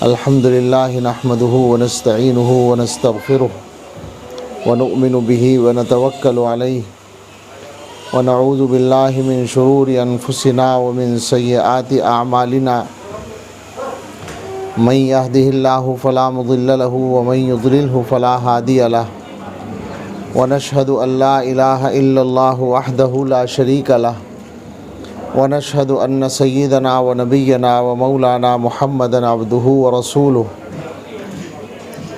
الحمد لله نحمده ونستعينه ونستغفره ونؤمن به ونتوكل عليه ونعوذ بالله من شرور أنفسنا ومن سيئات أعمالنا من يهده الله فلا مضل له ومن يضلله فلا هادي له ونشهد أن لا إله إلا الله وحده لا شريك له ونشهد أن سيدنا ونبينا ومولانا محمدا عبده ورسوله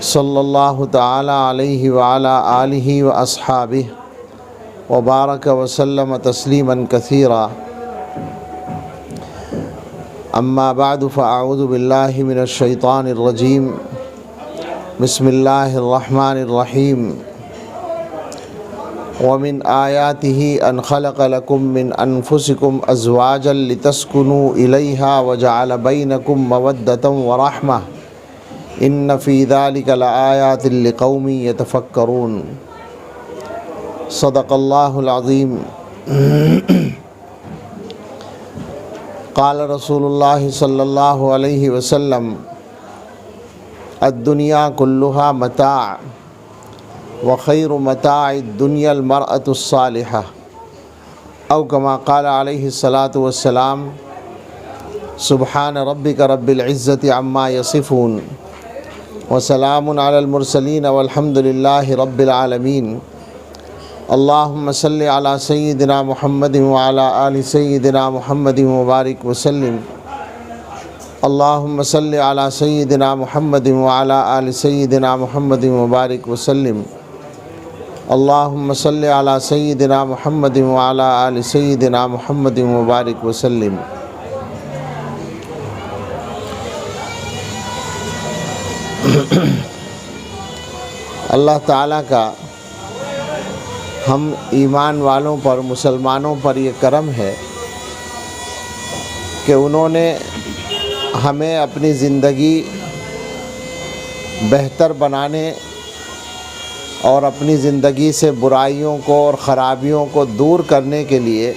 صلى الله تعالى عليه وعلى آله وأصحابه وبارك وسلم تسليما كثيرا أما بعد فأعوذ بالله من الشيطان الرجيم بسم الله الرحمن الرحيم ومن آياته أن خلق لكم من أنفسكم أزواجا لتسكنوا إليها وجعل بينكم مودة ورحمة إن في ذلك لآيات لقوم يتفكرون صدق الله العظيم قال رسول الله صلى الله عليه وسلم الدنيا كلها متاع وخير متاع الدنيا المرأة الصالحة أو كما قال عليه الصلاة والسلام سبحان ربك رب العزة عما يصفون وسلام على المرسلين والحمد لله رب العالمين اللهم صل على سيدنا محمد وعلى آل سيدنا محمد وبارك وسلم اللهم صل على سيدنا محمد وعلى آل سيدنا محمد وبارك وسلم اللهم صل على سيدنا محمد وعلى آل سيدنا محمد وبارك وسلم اللہ تعالیٰ کا ہم ایمان والوں پر مسلمانوں پر یہ کرم ہے کہ انہوں نے ہمیں اپنی زندگی بہتر بنانے اور اپنی زندگی سے برائیوں کو اور خرابیوں کو دور کرنے کے لیے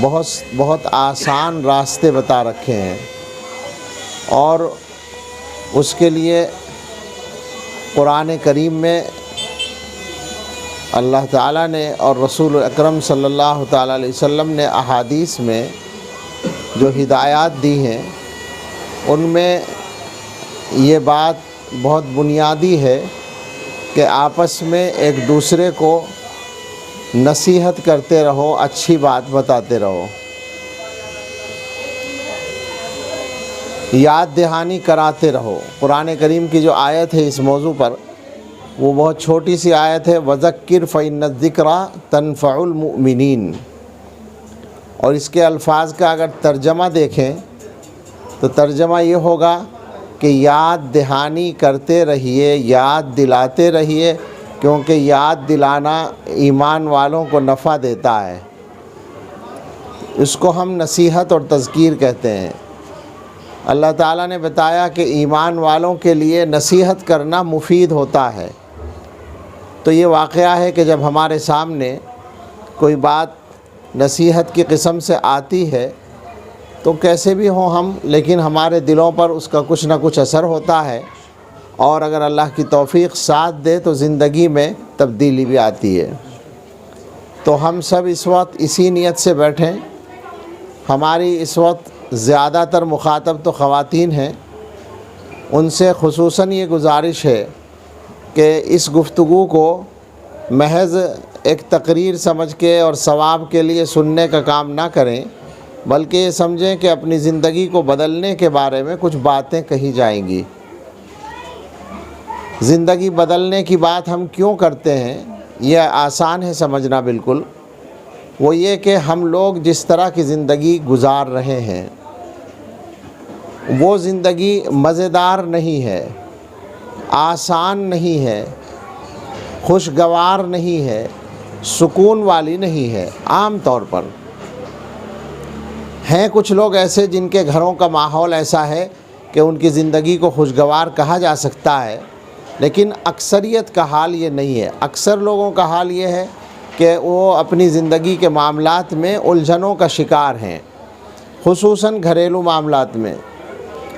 بہت آسان راستے بتا رکھے ہیں، اور اس کے لیے قرآن کریم میں اللہ تعالیٰ نے اور رسول اکرم صلی اللہ تعالیٰ علیہ وسلم نے احادیث میں جو ہدایات دی ہیں ان میں یہ بات بہت بنیادی ہے کہ آپس میں ایک دوسرے کو نصیحت کرتے رہو، اچھی بات بتاتے رہو، یاد دہانی کراتے رہو۔ قرآن کریم کی جو آیت ہے اس موضوع پر وہ بہت چھوٹی سی آیت ہے، وَذَكِّرْ فَإِنَّ الذِّكْرَىٰ تَنفَعُ الْمُؤْمِنِينَ، اور اس کے الفاظ کا اگر ترجمہ دیکھیں تو ترجمہ یہ ہوگا کہ یاد دہانی کرتے رہیے، یاد دلاتے رہیے، کیونکہ یاد دلانا ایمان والوں کو نفع دیتا ہے۔ اس کو ہم نصیحت اور تذکیر کہتے ہیں۔ اللہ تعالیٰ نے بتایا کہ ایمان والوں کے لیے نصیحت کرنا مفید ہوتا ہے۔ تو یہ واقعہ ہے کہ جب ہمارے سامنے کوئی بات نصیحت کی قسم سے آتی ہے تو کیسے بھی ہوں ہم، لیکن ہمارے دلوں پر اس کا کچھ نہ کچھ اثر ہوتا ہے، اور اگر اللہ کی توفیق ساتھ دے تو زندگی میں تبدیلی بھی آتی ہے۔ تو ہم سب اس وقت اسی نیت سے بیٹھیں۔ ہماری اس وقت زیادہ تر مخاطب تو خواتین ہیں، ان سے خصوصاً یہ گزارش ہے کہ اس گفتگو کو محض ایک تقریر سمجھ کے اور ثواب کے لیے سننے کا کام نہ کریں، بلکہ یہ سمجھیں کہ اپنی زندگی کو بدلنے کے بارے میں کچھ باتیں کہی جائیں گی۔ زندگی بدلنے کی بات ہم کیوں کرتے ہیں؟ یہ آسان ہے سمجھنا بالکل۔ وہ یہ کہ ہم لوگ جس طرح کی زندگی گزار رہے ہیں وہ زندگی مزیدار نہیں ہے، آسان نہیں ہے، خوشگوار نہیں ہے، سکون والی نہیں ہے۔ عام طور پر ہیں کچھ لوگ ایسے جن کے گھروں کا ماحول ایسا ہے کہ ان کی زندگی کو خوشگوار کہا جا سکتا ہے، لیکن اکثریت کا حال یہ نہیں ہے۔ اکثر لوگوں کا حال یہ ہے کہ وہ اپنی زندگی کے معاملات میں الجھنوں کا شکار ہیں، خصوصاً گھریلو معاملات میں۔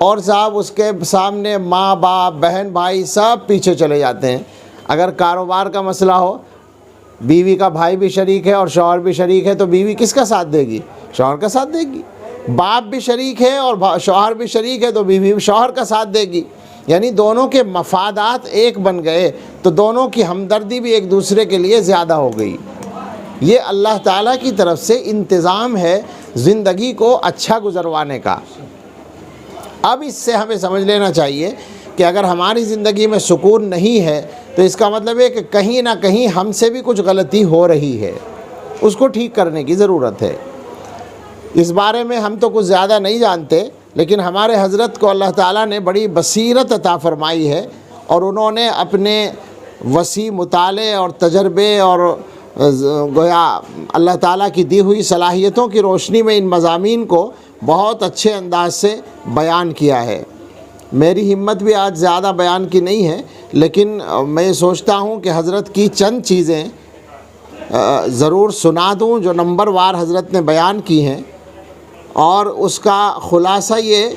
اور صاحب اس کے سامنے ماں باپ بہن بھائی سب پیچھے چلے جاتے ہیں۔ اگر کاروبار کا مسئلہ ہو، بیوی کا بھائی بھی شریک ہے اور شوہر بھی شریک ہے، تو بیوی کس کا ساتھ دے گی؟ شوہر کا ساتھ دے گی۔ باپ بھی شریک ہے اور شوہر بھی شریک ہے، تو بیوی بھی شوہر کا ساتھ دے گی۔ یعنی دونوں کے مفادات ایک بن گئے تو دونوں کی ہمدردی بھی ایک دوسرے کے لیے زیادہ ہو گئی۔ یہ اللہ تعالیٰ کی طرف سے انتظام ہے زندگی کو اچھا گزروانے کا۔ اب اس سے ہمیں سمجھ لینا چاہیے کہ اگر ہماری زندگی میں سکون نہیں ہے تو اس کا مطلب ہے کہ کہیں نہ کہیں ہم سے بھی کچھ غلطی ہو رہی ہے، اس کو ٹھیک کرنے کی ضرورت ہے۔ اس بارے میں ہم تو کچھ زیادہ نہیں جانتے، لیکن ہمارے حضرت کو اللہ تعالیٰ نے بڑی بصیرت عطا فرمائی ہے، اور انہوں نے اپنے وسیع مطالعے اور تجربے اور گویا اللہ تعالیٰ کی دی ہوئی صلاحیتوں کی روشنی میں ان مضامین کو بہت اچھے انداز سے بیان کیا ہے۔ میری ہمت بھی آج زیادہ بیان کی نہیں ہے، لیکن میں سوچتا ہوں کہ حضرت کی چند چیزیں ضرور سنا دوں جو نمبر وار حضرت نے بیان کی ہیں، اور اس کا خلاصہ یہ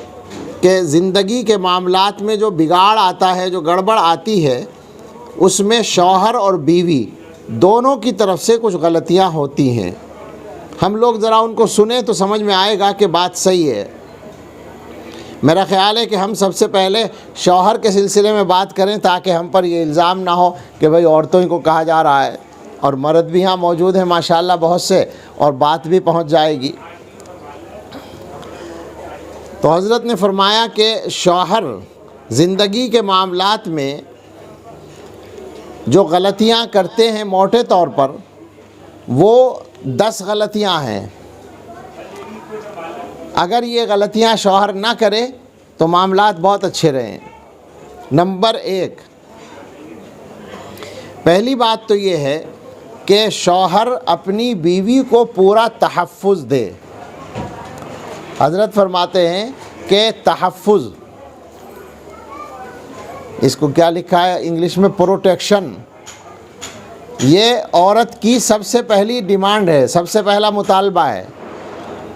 کہ زندگی کے معاملات میں جو بگاڑ آتا ہے، جو گڑبڑ آتی ہے، اس میں شوہر اور بیوی دونوں کی طرف سے کچھ غلطیاں ہوتی ہیں۔ ہم لوگ ذرا ان کو سنیں تو سمجھ میں آئے گا کہ بات صحیح ہے۔ میرا خیال ہے کہ ہم سب سے پہلے شوہر کے سلسلے میں بات کریں تاکہ ہم پر یہ الزام نہ ہو کہ بھئی عورتوں ہی کو کہا جا رہا ہے، اور مرد بھی یہاں موجود ہیں ماشاءاللہ بہت سے، اور بات بھی پہنچ جائے گی۔ تو حضرت نے فرمایا کہ شوہر زندگی کے معاملات میں جو غلطیاں کرتے ہیں موٹے طور پر وہ 10 غلطیاں ہیں۔ اگر یہ غلطیاں شوہر نہ کرے تو معاملات بہت اچھے رہیں۔ نمبر 1، پہلی بات تو یہ ہے کہ شوہر اپنی بیوی کو پورا تحفظ دے۔ حضرت فرماتے ہیں کہ تحفظ، اس کو کیا لکھا ہے انگلش میں، پروٹیکشن، یہ عورت کی سب سے پہلی ڈیمانڈ ہے، سب سے پہلا مطالبہ ہے،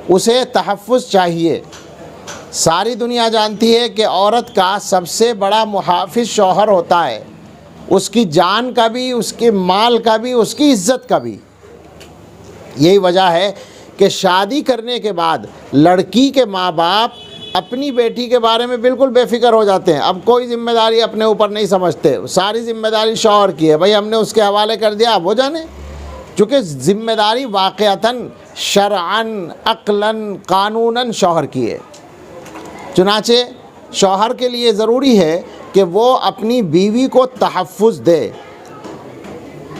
اسے تحفظ چاہیے۔ ساری دنیا جانتی ہے کہ عورت کا سب سے بڑا محافظ شوہر ہوتا ہے، اس کی جان کا بھی، اس کے مال کا بھی، اس کی عزت کا بھی۔ یہی وجہ ہے کہ شادی کرنے کے بعد لڑکی کے ماں باپ اپنی بیٹی کے بارے میں بالکل بے فکر ہو جاتے ہیں۔ اب کوئی ذمہ داری اپنے اوپر نہیں سمجھتے، ساری ذمہ داری شوہر کی ہے، بھئی ہم نے اس کے حوالے کر دیا، اب وہ جانے، چونکہ ذمہ داری واقعتاً شرعاً عقلاً قانوناً شوہر کی ہے۔ چنانچہ شوہر کے لیے ضروری ہے کہ وہ اپنی بیوی کو تحفظ دے۔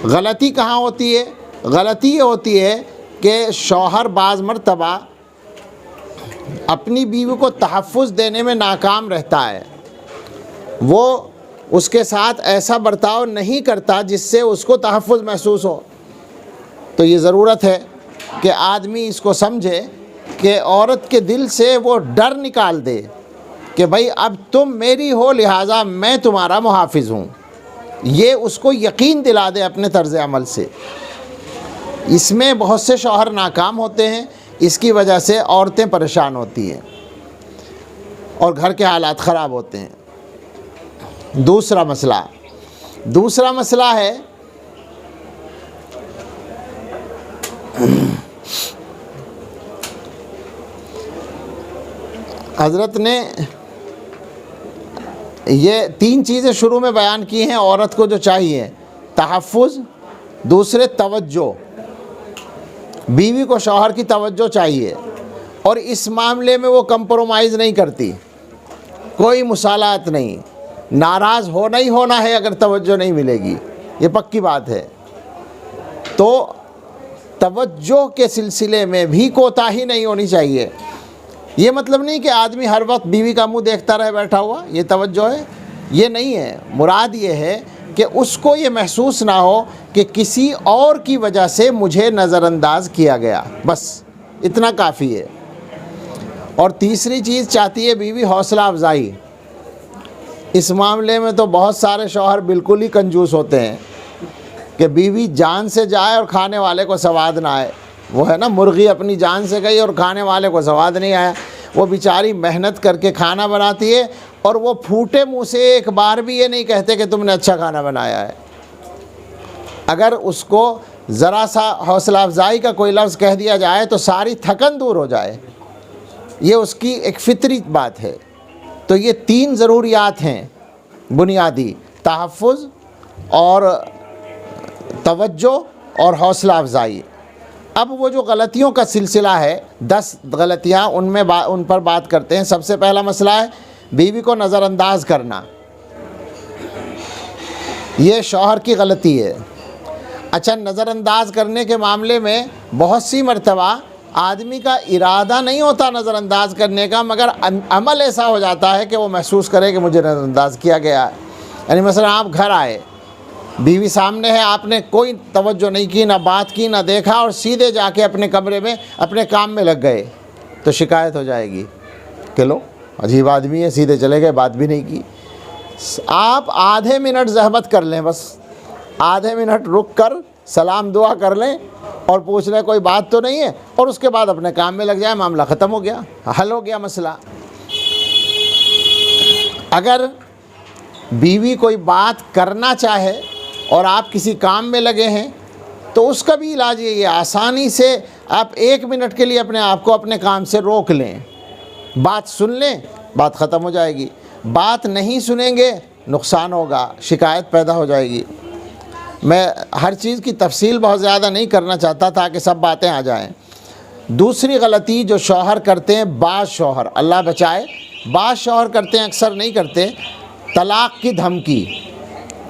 غلطی کہاں ہوتی ہے؟ غلطی یہ ہوتی ہے کہ شوہر بعض مرتبہ اپنی بیوی کو تحفظ دینے میں ناکام رہتا ہے، وہ اس کے ساتھ ایسا برتاؤ نہیں کرتا جس سے اس کو تحفظ محسوس ہو۔ تو یہ ضرورت ہے کہ آدمی اس کو سمجھے کہ عورت کے دل سے وہ ڈر نکال دے کہ بھئی اب تم میری ہو لہٰذا میں تمہارا محافظ ہوں، یہ اس کو یقین دلا دے اپنے طرز عمل سے۔ اس میں بہت سے شوہر ناکام ہوتے ہیں، اس کی وجہ سے عورتیں پریشان ہوتی ہیں اور گھر کے حالات خراب ہوتے ہیں۔ دوسرا مسئلہ ہے حضرت نے یہ 3 چیزیں شروع میں بیان کی ہیں عورت کو جو چاہیے: تحفظ، دوسرے توجہ، بیوی کو شوہر کی توجہ چاہیے، اور اس معاملے میں وہ کمپرومائز نہیں کرتی، کوئی مسالات نہیں، ناراض ہونا ہی ہونا ہے اگر توجہ نہیں ملے گی، یہ پکی بات ہے۔ تو توجہ کے سلسلے میں بھی کوتاہی نہیں ہونی چاہیے۔ یہ مطلب نہیں کہ آدمی ہر وقت بیوی کا منہ دیکھتا رہے بیٹھا ہوا، یہ توجہ ہے، یہ نہیں ہے۔ مراد یہ ہے کہ اس کو یہ محسوس نہ ہو کہ کسی اور کی وجہ سے مجھے نظر انداز کیا گیا، بس اتنا کافی ہے۔ اور تیسری چیز چاہتی ہے بیوی حوصلہ افزائی۔ اس معاملے میں تو بہت سارے شوہر بالکل ہی کنجوس ہوتے ہیں کہ بیوی جان سے جائے اور کھانے والے کو سواد نہ آئے۔ وہ ہے نا، مرغی اپنی جان سے گئی اور کھانے والے کو سواد نہیں آیا۔ وہ بیچاری محنت کر کے کھانا بناتی ہے اور وہ پھوٹے منہ سے ایک بار بھی یہ نہیں کہتے کہ تم نے اچھا کھانا بنایا ہے۔ اگر اس کو ذرا سا حوصلہ افزائی کا کوئی لفظ کہہ دیا جائے تو ساری تھکن دور ہو جائے، یہ اس کی ایک فطری بات ہے۔ تو یہ 3 ضروریات ہیں بنیادی: تحفظ اور توجہ اور حوصلہ افزائی۔ اب وہ جو غلطیوں کا سلسلہ ہے، 10 غلطیاں، ان پر بات کرتے ہیں۔ سب سے پہلا مسئلہ ہے بیوی کو نظر انداز کرنا، یہ شوہر کی غلطی ہے۔ اچھا، نظر انداز کرنے کے معاملے میں بہت سی مرتبہ آدمی کا ارادہ نہیں ہوتا نظر انداز کرنے کا، مگر عمل ایسا ہو جاتا ہے کہ وہ محسوس کرے کہ مجھے نظر انداز کیا گیا ہے۔ یعنی مثلا آپ گھر آئے، بیوی سامنے ہے، آپ نے کوئی توجہ نہیں کی، نہ بات کی، نہ دیکھا، اور سیدھے جا کے اپنے کمرے میں اپنے کام میں لگ گئے، تو شکایت ہو جائے گی کہ لو عجیب آدمی ہے، سیدھے چلے گئے، بات بھی نہیں کی۔ آپ آدھے منٹ زحمت کر لیں، بس آدھے منٹ رک کر سلام دعا کر لیں اور پوچھ لیں کوئی بات تو نہیں ہے، اور اس کے بعد اپنے کام میں لگ جائیں، معاملہ ختم ہو گیا، حل ہو گیا مسئلہ۔ اگر بیوی کوئی بات کرنا چاہے اور آپ کسی کام میں لگے ہیں تو اس کا بھی علاج یہی ہے، آسانی سے آپ 1 منٹ کے لیے اپنے آپ کو اپنے کام سے روک لیں، بات سن لیں، بات ختم ہو جائے گی۔ بات نہیں سنیں گے، نقصان ہوگا، شکایت پیدا ہو جائے گی۔ میں ہر چیز کی تفصیل بہت زیادہ نہیں کرنا چاہتا تاکہ سب باتیں آ جائیں۔ دوسری غلطی جو شوہر کرتے ہیں، بعض شوہر، اللہ بچائے، بعض شوہر کرتے ہیں، اکثر نہیں کرتے، طلاق کی دھمکی۔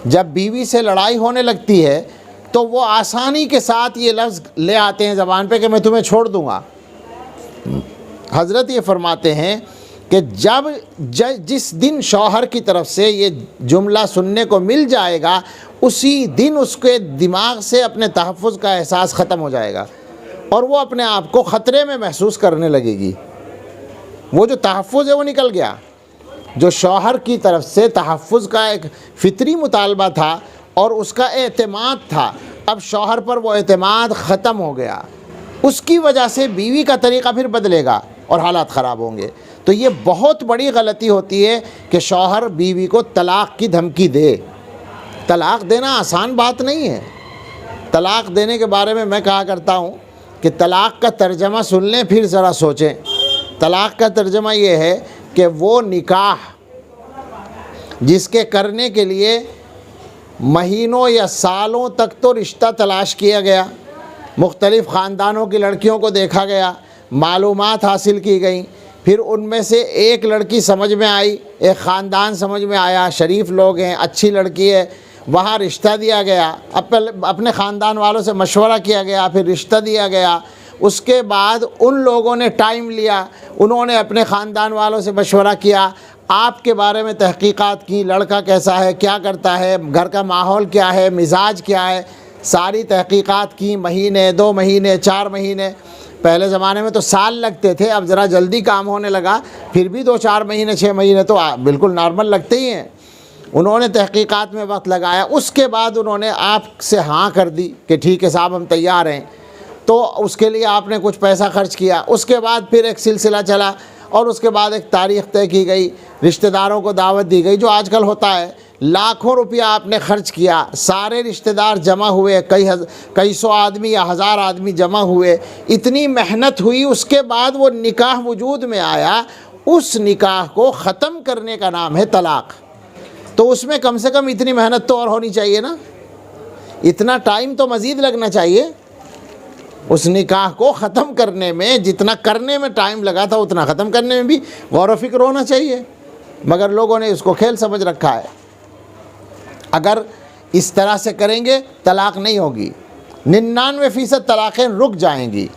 جب بیوی سے لڑائی ہونے لگتی ہے تو وہ آسانی کے ساتھ یہ لفظ لے آتے ہیں زبان پہ کہ میں تمہیں چھوڑ دوں گا۔ حضرت یہ فرماتے ہیں کہ جس دن شوہر کی طرف سے یہ جملہ سننے کو مل جائے گا، اسی دن اس کے دماغ سے اپنے تحفظ کا احساس ختم ہو جائے گا اور وہ اپنے آپ کو خطرے میں محسوس کرنے لگے گی۔ وہ جو تحفظ ہے وہ نکل گیا، جو شوہر کی طرف سے تحفظ کا ایک فطری مطالبہ تھا اور اس کا اعتماد تھا، اب شوہر پر وہ اعتماد ختم ہو گیا۔ اس کی وجہ سے بیوی کا طریقہ پھر بدلے گا اور حالات خراب ہوں گے۔ تو یہ بہت بڑی غلطی ہوتی ہے کہ شوہر بیوی کو طلاق کی دھمکی دے۔ طلاق دینا آسان بات نہیں ہے۔ طلاق دینے کے بارے میں کہا کرتا ہوں کہ طلاق کا ترجمہ سن لیں پھر ذرا سوچیں۔ طلاق کا ترجمہ یہ ہے کہ وہ نکاح جس کے کرنے کے لیے مہینوں یا سالوں تک تو رشتہ تلاش کیا گیا، مختلف خاندانوں کی لڑکیوں کو دیکھا گیا، معلومات حاصل کی گئیں، پھر ان میں سے ایک لڑکی سمجھ میں آئی، ایک خاندان سمجھ میں آیا، شریف لوگ ہیں، اچھی لڑکی ہے، وہاں رشتہ دیا گیا، اپنے خاندان والوں سے مشورہ کیا گیا، پھر رشتہ دیا گیا۔ اس کے بعد ان لوگوں نے ٹائم لیا، انہوں نے اپنے خاندان والوں سے مشورہ کیا، آپ کے بارے میں تحقیقات کی، لڑکا کیسا ہے، کیا کرتا ہے، گھر کا ماحول کیا ہے، مزاج کیا ہے، ساری تحقیقات کی، مہینے، 2 مہینے، 4 مہینے، پہلے زمانے میں تو سال لگتے تھے، اب ذرا جلدی کام ہونے لگا، پھر بھی 2-4 مہینے، 6 مہینے تو بالکل نارمل لگتے ہی ہیں۔ انہوں نے تحقیقات میں وقت لگایا، اس کے بعد انہوں نے آپ سے ہاں کر دی کہ ٹھیک ہے صاحب ہم تیار ہیں، تو اس کے لیے آپ نے کچھ پیسہ خرچ کیا، اس کے بعد پھر ایک سلسلہ چلا اور اس کے بعد ایک تاریخ طے کی گئی، رشتہ داروں کو دعوت دی گئی، جو آج کل ہوتا ہے، لاکھوں روپیہ آپ نے خرچ کیا، سارے رشتہ دار جمع ہوئے، کئی سو آدمی یا 1000 آدمی جمع ہوئے، اتنی محنت ہوئی، اس کے بعد وہ نکاح وجود میں آیا، اس نکاح کو ختم کرنے کا نام ہے طلاق۔ تو اس میں کم سے کم اتنی محنت تو اور ہونی چاہیے نا، اتنا ٹائم تو مزید لگنا چاہیے۔ اس نکاح کو ختم کرنے میں جتنا کرنے میں ٹائم لگا تھا اتنا ختم کرنے میں بھی غور و فکر ہونا چاہیے، مگر لوگوں نے اس کو کھیل سمجھ رکھا ہے۔ اگر اس طرح سے کریں گے طلاق نہیں ہوگی، 99% طلاقیں رک جائیں گی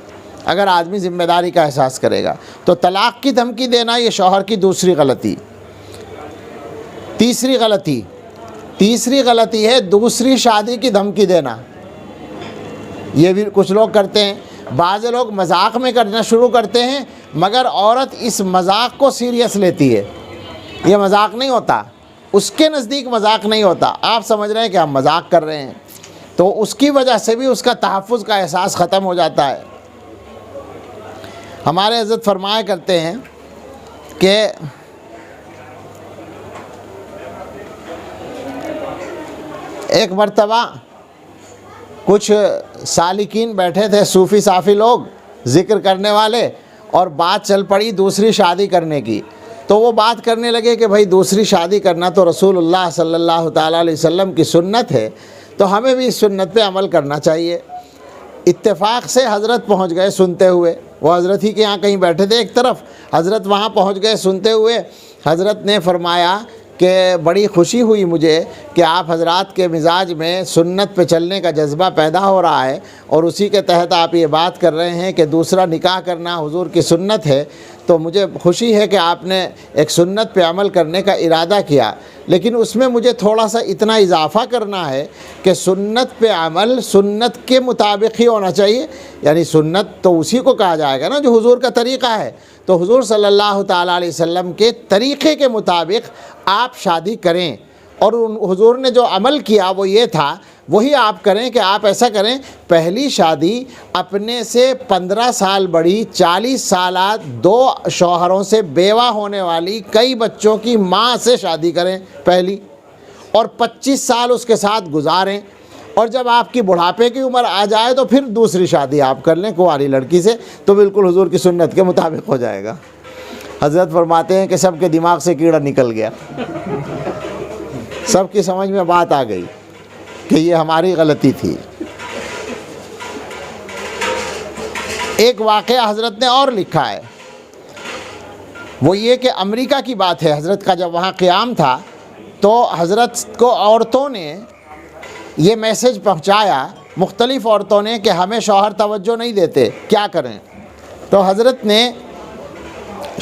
اگر آدمی ذمہ داری کا احساس کرے گا۔ تو طلاق کی دھمکی دینا یہ شوہر کی دوسری غلطی۔ تیسری غلطی ہے دوسری شادی کی دھمکی دینا۔ یہ بھی کچھ لوگ کرتے ہیں، بعض لوگ مذاق میں کرنا شروع کرتے ہیں، مگر عورت اس مذاق کو سیریس لیتی ہے۔ یہ مذاق نہیں ہوتا، اس کے نزدیک مذاق نہیں ہوتا، آپ سمجھ رہے ہیں کہ ہم مذاق کر رہے ہیں، تو اس کی وجہ سے بھی اس کا تحفظ کا احساس ختم ہو جاتا ہے۔ ہمارے حضرت فرمایا کرتے ہیں کہ ایک مرتبہ کچھ سالکین بیٹھے تھے، صوفی صافی لوگ، ذکر کرنے والے، اور بات چل پڑی دوسری شادی کرنے کی۔ تو وہ بات کرنے لگے کہ بھائی دوسری شادی کرنا تو رسول اللہ صلی اللہ تعالیٰ علیہ وسلم کی سنت ہے، تو ہمیں بھی اس سنت پہ عمل کرنا چاہیے۔ اتفاق سے حضرت پہنچ گئے سنتے ہوئے، وہ حضرت ہی کے یہاں کہیں بیٹھے تھے ایک طرف، حضرت وہاں پہنچ گئے سنتے ہوئے۔ حضرت نے فرمایا کہ بڑی خوشی ہوئی مجھے کہ آپ حضرات کے مزاج میں سنت پہ چلنے کا جذبہ پیدا ہو رہا ہے، اور اسی کے تحت آپ یہ بات کر رہے ہیں کہ دوسرا نکاح کرنا حضور کی سنت ہے، تو مجھے خوشی ہے کہ آپ نے ایک سنت پہ عمل کرنے کا ارادہ کیا، لیکن اس میں مجھے تھوڑا سا اتنا اضافہ کرنا ہے کہ سنت پہ عمل سنت کے مطابق ہی ہونا چاہیے، یعنی سنت تو اسی کو کہا جائے گا نا جو حضور کا طریقہ ہے، تو حضور صلی اللہ تعالیٰ علیہ وسلم کے طریقے کے مطابق آپ شادی کریں، اور حضور نے جو عمل کیا وہ یہ تھا وہی آپ کریں کہ آپ ایسا کریں، پہلی شادی اپنے سے 15 سال بڑی 40 سالہ 2 شوہروں سے بیوہ ہونے والی کئی بچوں کی ماں سے شادی کریں پہلی، اور 25 سال اس کے ساتھ گزاریں، اور جب آپ کی بڑھاپے کی عمر آ جائے تو پھر دوسری شادی آپ کر لیں کنواری لڑکی سے، تو بالکل حضور کی سنت کے مطابق ہو جائے گا۔ حضرت فرماتے ہیں کہ سب کے دماغ سے کیڑا نکل گیا، سب کی سمجھ میں بات آ گئی کہ یہ ہماری غلطی تھی۔ ایک واقعہ حضرت نے اور لکھا ہے، وہ یہ کہ امریکہ کی بات ہے، حضرت کا جب وہاں قیام تھا تو حضرت کو عورتوں نے یہ میسج پہنچایا، مختلف عورتوں نے، کہ ہمیں شوہر توجہ نہیں دیتے، کیا کریں؟ تو حضرت نے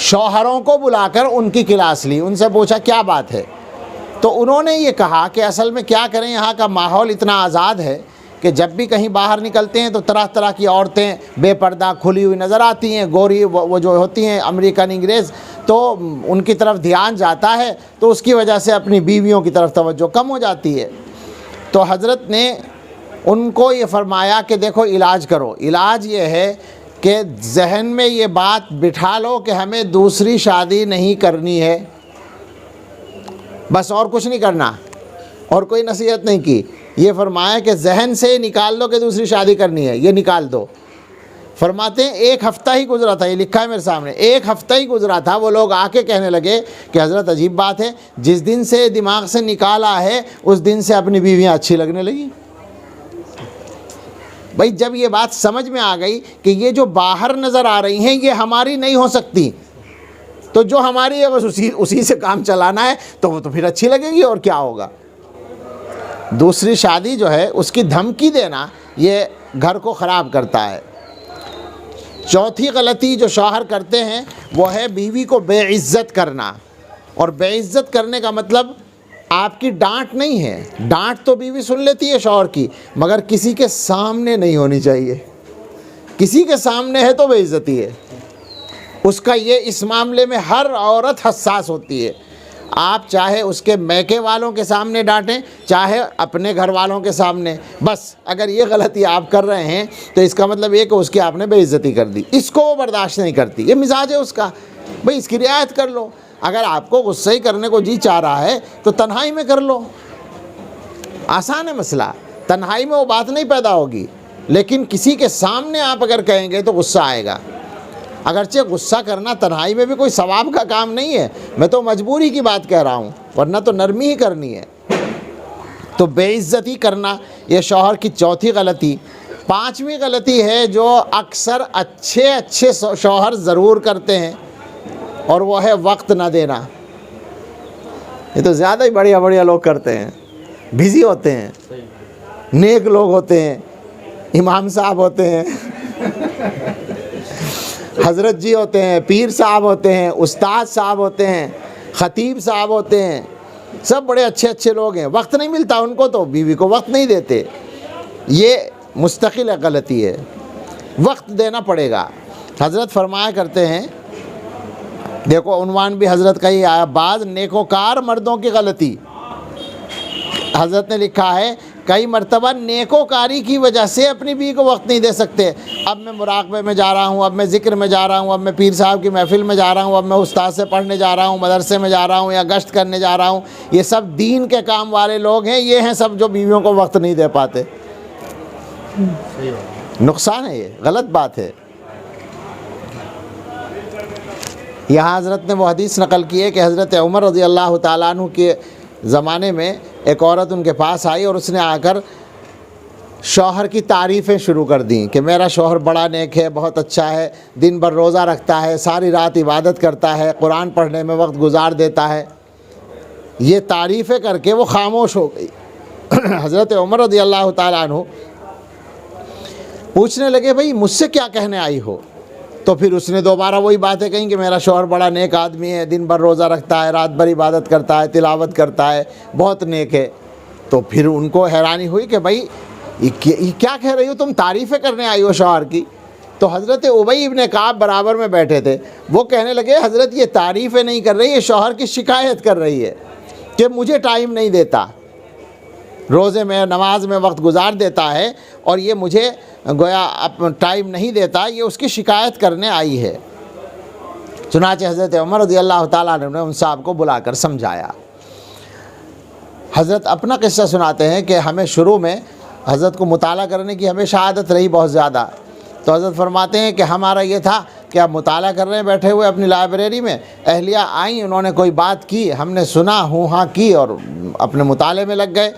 شوہروں کو بلا کر ان کی کلاس لی، ان سے پوچھا کیا بات ہے؟ تو انہوں نے یہ کہا کہ اصل میں کیا کریں، یہاں کا ماحول اتنا آزاد ہے کہ جب بھی کہیں باہر نکلتے ہیں تو طرح طرح کی عورتیں بے پردہ کھلی ہوئی نظر آتی ہیں، گوری وہ جو ہوتی ہیں امریکن انگریز، تو ان کی طرف دھیان جاتا ہے، تو اس کی وجہ سے اپنی بیویوں کی طرف توجہ کم ہو جاتی ہے۔ تو حضرت نے ان کو یہ فرمایا کہ دیکھو علاج کرو، علاج یہ ہے کہ ذہن میں یہ بات بٹھا لو کہ ہمیں دوسری شادی نہیں کرنی ہے، بس اور کچھ نہیں کرنا، اور کوئی نصیحت نہیں کی۔ یہ فرمایا کہ ذہن سے نکال دو کہ دوسری شادی کرنی ہے، یہ نکال دو۔ فرماتے ہیں 1 ہفتہ ہی گزرا تھا، یہ لکھا ہے میرے سامنے، 1 ہفتہ ہی گزرا تھا، وہ لوگ آ کے کہنے لگے کہ حضرت عجیب بات ہے، جس دن سے دماغ سے نکالا ہے اس دن سے اپنی بیویاں اچھی لگنے لگی۔ بھائی جب یہ بات سمجھ میں آ گئی کہ یہ جو باہر نظر آ رہی ہیں یہ ہماری نہیں ہو سکتی، تو جو ہماری ہے بس اسی سے کام چلانا ہے، تو وہ تو پھر اچھی لگے گی، اور کیا ہوگا۔ دوسری شادی جو ہے اس کی دھمکی دینا یہ گھر کو خراب کرتا ہے۔ چوتھی غلطی جو شوہر کرتے ہیں وہ ہے بیوی کو بے عزت کرنا، اور بے عزت کرنے کا مطلب آپ کی ڈانٹ نہیں ہے، ڈانٹ تو بیوی سن لیتی ہے شوہر کی، مگر کسی کے سامنے نہیں ہونی چاہیے، کسی کے سامنے ہے تو بے عزتی ہے اس کا۔ یہ اس معاملے میں ہر عورت حساس ہوتی ہے، آپ چاہے اس کے میکے والوں کے سامنے ڈانٹیں، چاہے اپنے گھر والوں کے سامنے، بس اگر یہ غلطی آپ کر رہے ہیں تو اس کا مطلب یہ کہ اس کی آپ نے بے عزتی کر دی، اس کو وہ برداشت نہیں کرتی، یہ مزاج ہے اس کا، بھئی اس کی رعایت کر لو۔ اگر آپ کو غصہ ہی کرنے کو جی چاہ رہا ہے تو تنہائی میں کر لو، آسان ہے مسئلہ، تنہائی میں وہ بات نہیں پیدا ہوگی، لیکن کسی کے سامنے آپ اگر کہیں گے تو غصہ آئے گا۔ اگرچہ غصہ کرنا تنہائی میں بھی کوئی ثواب کا کام نہیں ہے، میں تو مجبوری کی بات کہہ رہا ہوں، ورنہ تو نرمی ہی کرنی ہے۔ تو بے عزتی کرنا یہ شوہر کی چوتھی غلطی۔ 5ویں غلطی ہے جو اکثر اچھے شوہر ضرور کرتے ہیں، اور وہ ہے وقت نہ دینا۔ یہ تو زیادہ ہی بڑھیا لوگ کرتے ہیں، بزی ہوتے ہیں، نیک لوگ ہوتے ہیں، امام صاحب ہوتے ہیں، حضرت جی ہوتے ہیں، پیر صاحب ہوتے ہیں، استاد صاحب ہوتے ہیں، خطیب صاحب ہوتے ہیں، سب بڑے اچھے لوگ ہیں، وقت نہیں ملتا ان کو تو بیوی کو وقت نہیں دیتے۔ یہ مستقل غلطی ہے، وقت دینا پڑے گا۔ حضرت فرمایا کرتے ہیں، دیکھو عنوان بھی حضرت کا ہی آیا، بعض نیکوکار مردوں کی غلطی۔ حضرت نے لکھا ہے کئی مرتبہ نیکوکاری کی وجہ سے اپنی بیوی کو وقت نہیں دے سکتے. اب میں مراقبے میں جا رہا ہوں، اب میں ذکر میں جا رہا ہوں، اب میں پیر صاحب کی محفل میں جا رہا ہوں، اب میں استاد سے پڑھنے جا رہا ہوں، مدرسے میں جا رہا ہوں یا گشت کرنے جا رہا ہوں. یہ سب دین کے کام والے لوگ ہیں، یہ ہیں سب جو بیویوں کو وقت نہیں دے پاتے. نقصان ہے، یہ غلط بات ہے. یہاں حضرت نے وہ حدیث نقل کی ہے کہ حضرت عمر رضی اللہ تعالیٰ عنہ کے زمانے میں ایک عورت ان کے پاس آئی اور اس نے آ کر شوہر کی تعریفیں شروع کر دیں کہ میرا شوہر بڑا نیک ہے، بہت اچھا ہے، دن بھر روزہ رکھتا ہے، ساری رات عبادت کرتا ہے، قرآن پڑھنے میں وقت گزار دیتا ہے. یہ تعریفیں کر کے وہ خاموش ہو گئی. حضرت عمر رضی اللہ تعالیٰ عنہ پوچھنے لگے بھئی مجھ سے کیا کہنے آئی ہو؟ تو پھر اس نے دوبارہ وہی باتیں کہیں کہ میرا شوہر بڑا نیک آدمی ہے، دن بھر روزہ رکھتا ہے، رات بھر عبادت کرتا ہے، تلاوت کرتا ہے، بہت نیک ہے. تو پھر ان کو حیرانی ہوئی کہ بھئی یہ کیا کہہ رہی ہو تم، تعریفیں کرنے آئی ہو شوہر کی؟ تو حضرت ابی ابن کعب برابر میں بیٹھے تھے، وہ کہنے لگے حضرت یہ تعریفیں نہیں کر رہی، یہ شوہر کی شکایت کر رہی ہے کہ مجھے ٹائم نہیں دیتا، روزے میں نماز میں وقت گزار دیتا ہے اور یہ مجھے گویا ٹائم نہیں دیتا، یہ اس کی شکایت کرنے آئی ہے. چنانچہ حضرت عمر رضی اللہ تعالیٰ عنہ نے ان صاحب کو بلا کر سمجھایا. حضرت اپنا قصہ سناتے ہیں کہ ہمیں شروع میں حضرت کو مطالعہ کرنے کی ہمیشہ عادت رہی بہت زیادہ. تو حضرت فرماتے ہیں کہ ہمارا یہ تھا کہ آپ مطالعہ کر رہے ہیں بیٹھے ہوئے اپنی لائبریری میں، اہلیہ آئیں، انہوں نے کوئی بات کی، ہم نے سنا، ہوں ہاں کی اور اپنے مطالعے میں لگ گئے.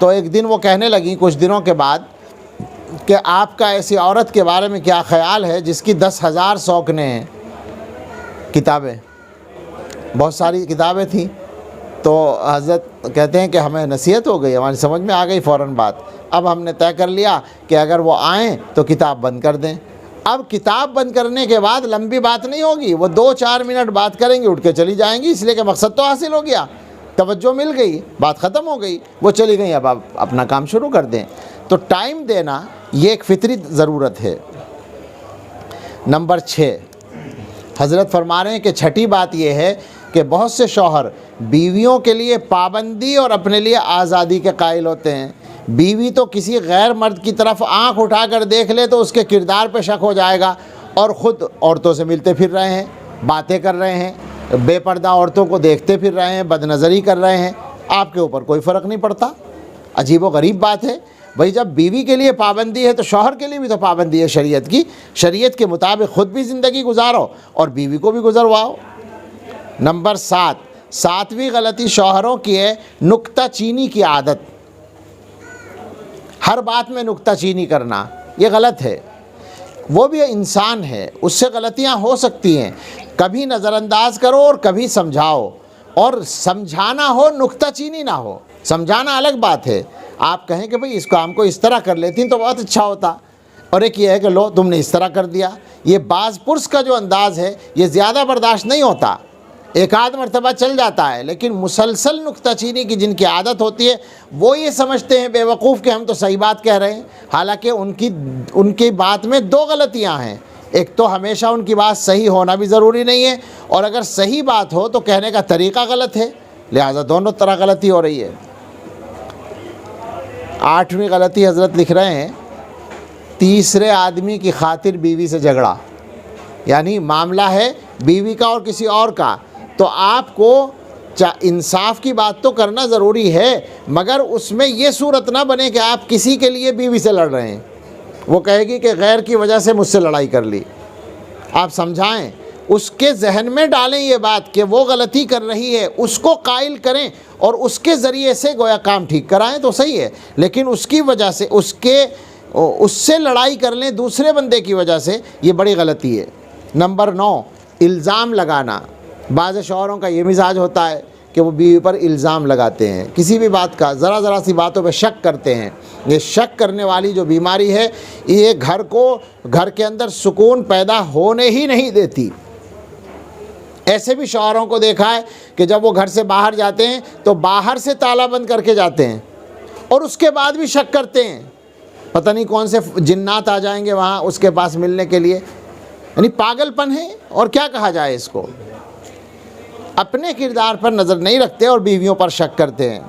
تو ایک دن وہ کہنے لگیں کچھ دنوں کے بعد کہ آپ کا ایسی عورت کے بارے میں کیا خیال ہے جس کی 10,000 سوکنے ہیں، کتابیں، بہت ساری کتابیں تھیں. تو حضرت کہتے ہیں کہ ہمیں نصیحت ہو گئی، ہماری سمجھ میں آ گئی فوراً بات. اب ہم نے طے کر لیا کہ اگر وہ آئیں تو کتاب بند کر دیں. اب کتاب بند کرنے کے بعد لمبی بات نہیں ہوگی، وہ 2-4 منٹ بات کریں گی، اٹھ کے چلی جائیں گی، اس لیے کہ مقصد تو حاصل ہو گیا، توجہ مل گئی، بات ختم ہو گئی، وہ چلی گئی، اب آپ اپنا کام شروع کر دیں. تو ٹائم دینا یہ ایک فطری ضرورت ہے. نمبر 6 حضرت فرما رہے ہیں کہ چھٹی بات یہ ہے کہ بہت سے شوہر بیویوں کے لیے پابندی اور اپنے لیے آزادی کے قائل ہوتے ہیں. بیوی تو کسی غیر مرد کی طرف آنکھ اٹھا کر دیکھ لے تو اس کے کردار پہ شک ہو جائے گا، اور خود عورتوں سے ملتے پھر رہے ہیں، باتیں کر رہے ہیں، بے پردہ عورتوں کو دیکھتے پھر رہے ہیں، بد نظری کر رہے ہیں، آپ کے اوپر کوئی فرق نہیں پڑتا. عجیب و غریب بات ہے. بھئی جب بیوی کے لیے پابندی ہے تو شوہر کے لیے بھی تو پابندی ہے شریعت کی. شریعت کے مطابق خود بھی زندگی گزارو اور بیوی کو بھی گزرواؤ. نمبر 7ویں غلطی شوہروں کی ہے نکتہ چینی کی عادت. ہر بات میں نکتہ چینی کرنا یہ غلط ہے. وہ بھی انسان ہے، اس سے غلطیاں ہو سکتی ہیں، کبھی نظر انداز کرو اور کبھی سمجھاؤ، اور سمجھانا ہو نکتہ چینی نہ ہو. سمجھانا الگ بات ہے، آپ کہیں کہ بھئی اس کام کو اس طرح کر لیتی تو بہت اچھا ہوتا، اور ایک یہ ہے کہ لو تم نے اس طرح کر دیا. یہ باز پرس کا جو انداز ہے یہ زیادہ برداشت نہیں ہوتا، ایک آدھ مرتبہ چل جاتا ہے، لیکن مسلسل نکتہ چینی کی جن کی عادت ہوتی ہے وہ یہ سمجھتے ہیں بے وقوف کہ ہم تو صحیح بات کہہ رہے ہیں، حالانکہ ان کی بات میں 2 غلطیاں ہیں. ایک تو ہمیشہ ان کی بات صحیح ہونا بھی ضروری نہیں ہے، اور اگر صحیح بات ہو تو کہنے کا طریقہ غلط ہے، لہٰذا دونوں طرح غلطی ہو رہی ہے. 8ویں غلطی حضرت لکھ رہے ہیں تیسرے آدمی کی خاطر بیوی سے جھگڑا. یعنی معاملہ ہے بیوی کا اور کسی اور کا، تو آپ کو انصاف کی بات تو کرنا ضروری ہے، مگر اس میں یہ صورت نہ بنے کہ آپ کسی کے لیے بیوی سے لڑ رہے ہیں. وہ کہے گی کہ غیر کی وجہ سے مجھ سے لڑائی کر لی. آپ سمجھائیں، اس کے ذہن میں ڈالیں یہ بات کہ وہ غلطی کر رہی ہے، اس کو قائل کریں اور اس کے ذریعے سے گویا کام ٹھیک کرائیں تو صحیح ہے، لیکن اس کی وجہ سے اس سے لڑائی کر لیں دوسرے بندے کی وجہ سے، یہ بڑی غلطی ہے. نمبر 9 الزام لگانا. بعض شوہروں کا یہ مزاج ہوتا ہے کہ وہ بیوی پر الزام لگاتے ہیں، کسی بھی بات کا ذرا سی باتوں پہ شک کرتے ہیں. یہ شک کرنے والی جو بیماری ہے یہ گھر کے اندر سکون پیدا ہونے ہی نہیں دیتی. ایسے بھی شوہروں کو دیکھا ہے کہ جب وہ گھر سے باہر جاتے ہیں تو باہر سے تالا بند کر کے جاتے ہیں اور اس کے بعد بھی شک کرتے ہیں، پتہ نہیں کون سے جنات آ جائیں گے وہاں اس کے پاس ملنے کے لیے. یعنی پاگل پن ہے، اور کیا کہا جائے اس کو. اپنے کردار پر نظر نہیں رکھتے اور بیویوں پر شک کرتے ہیں.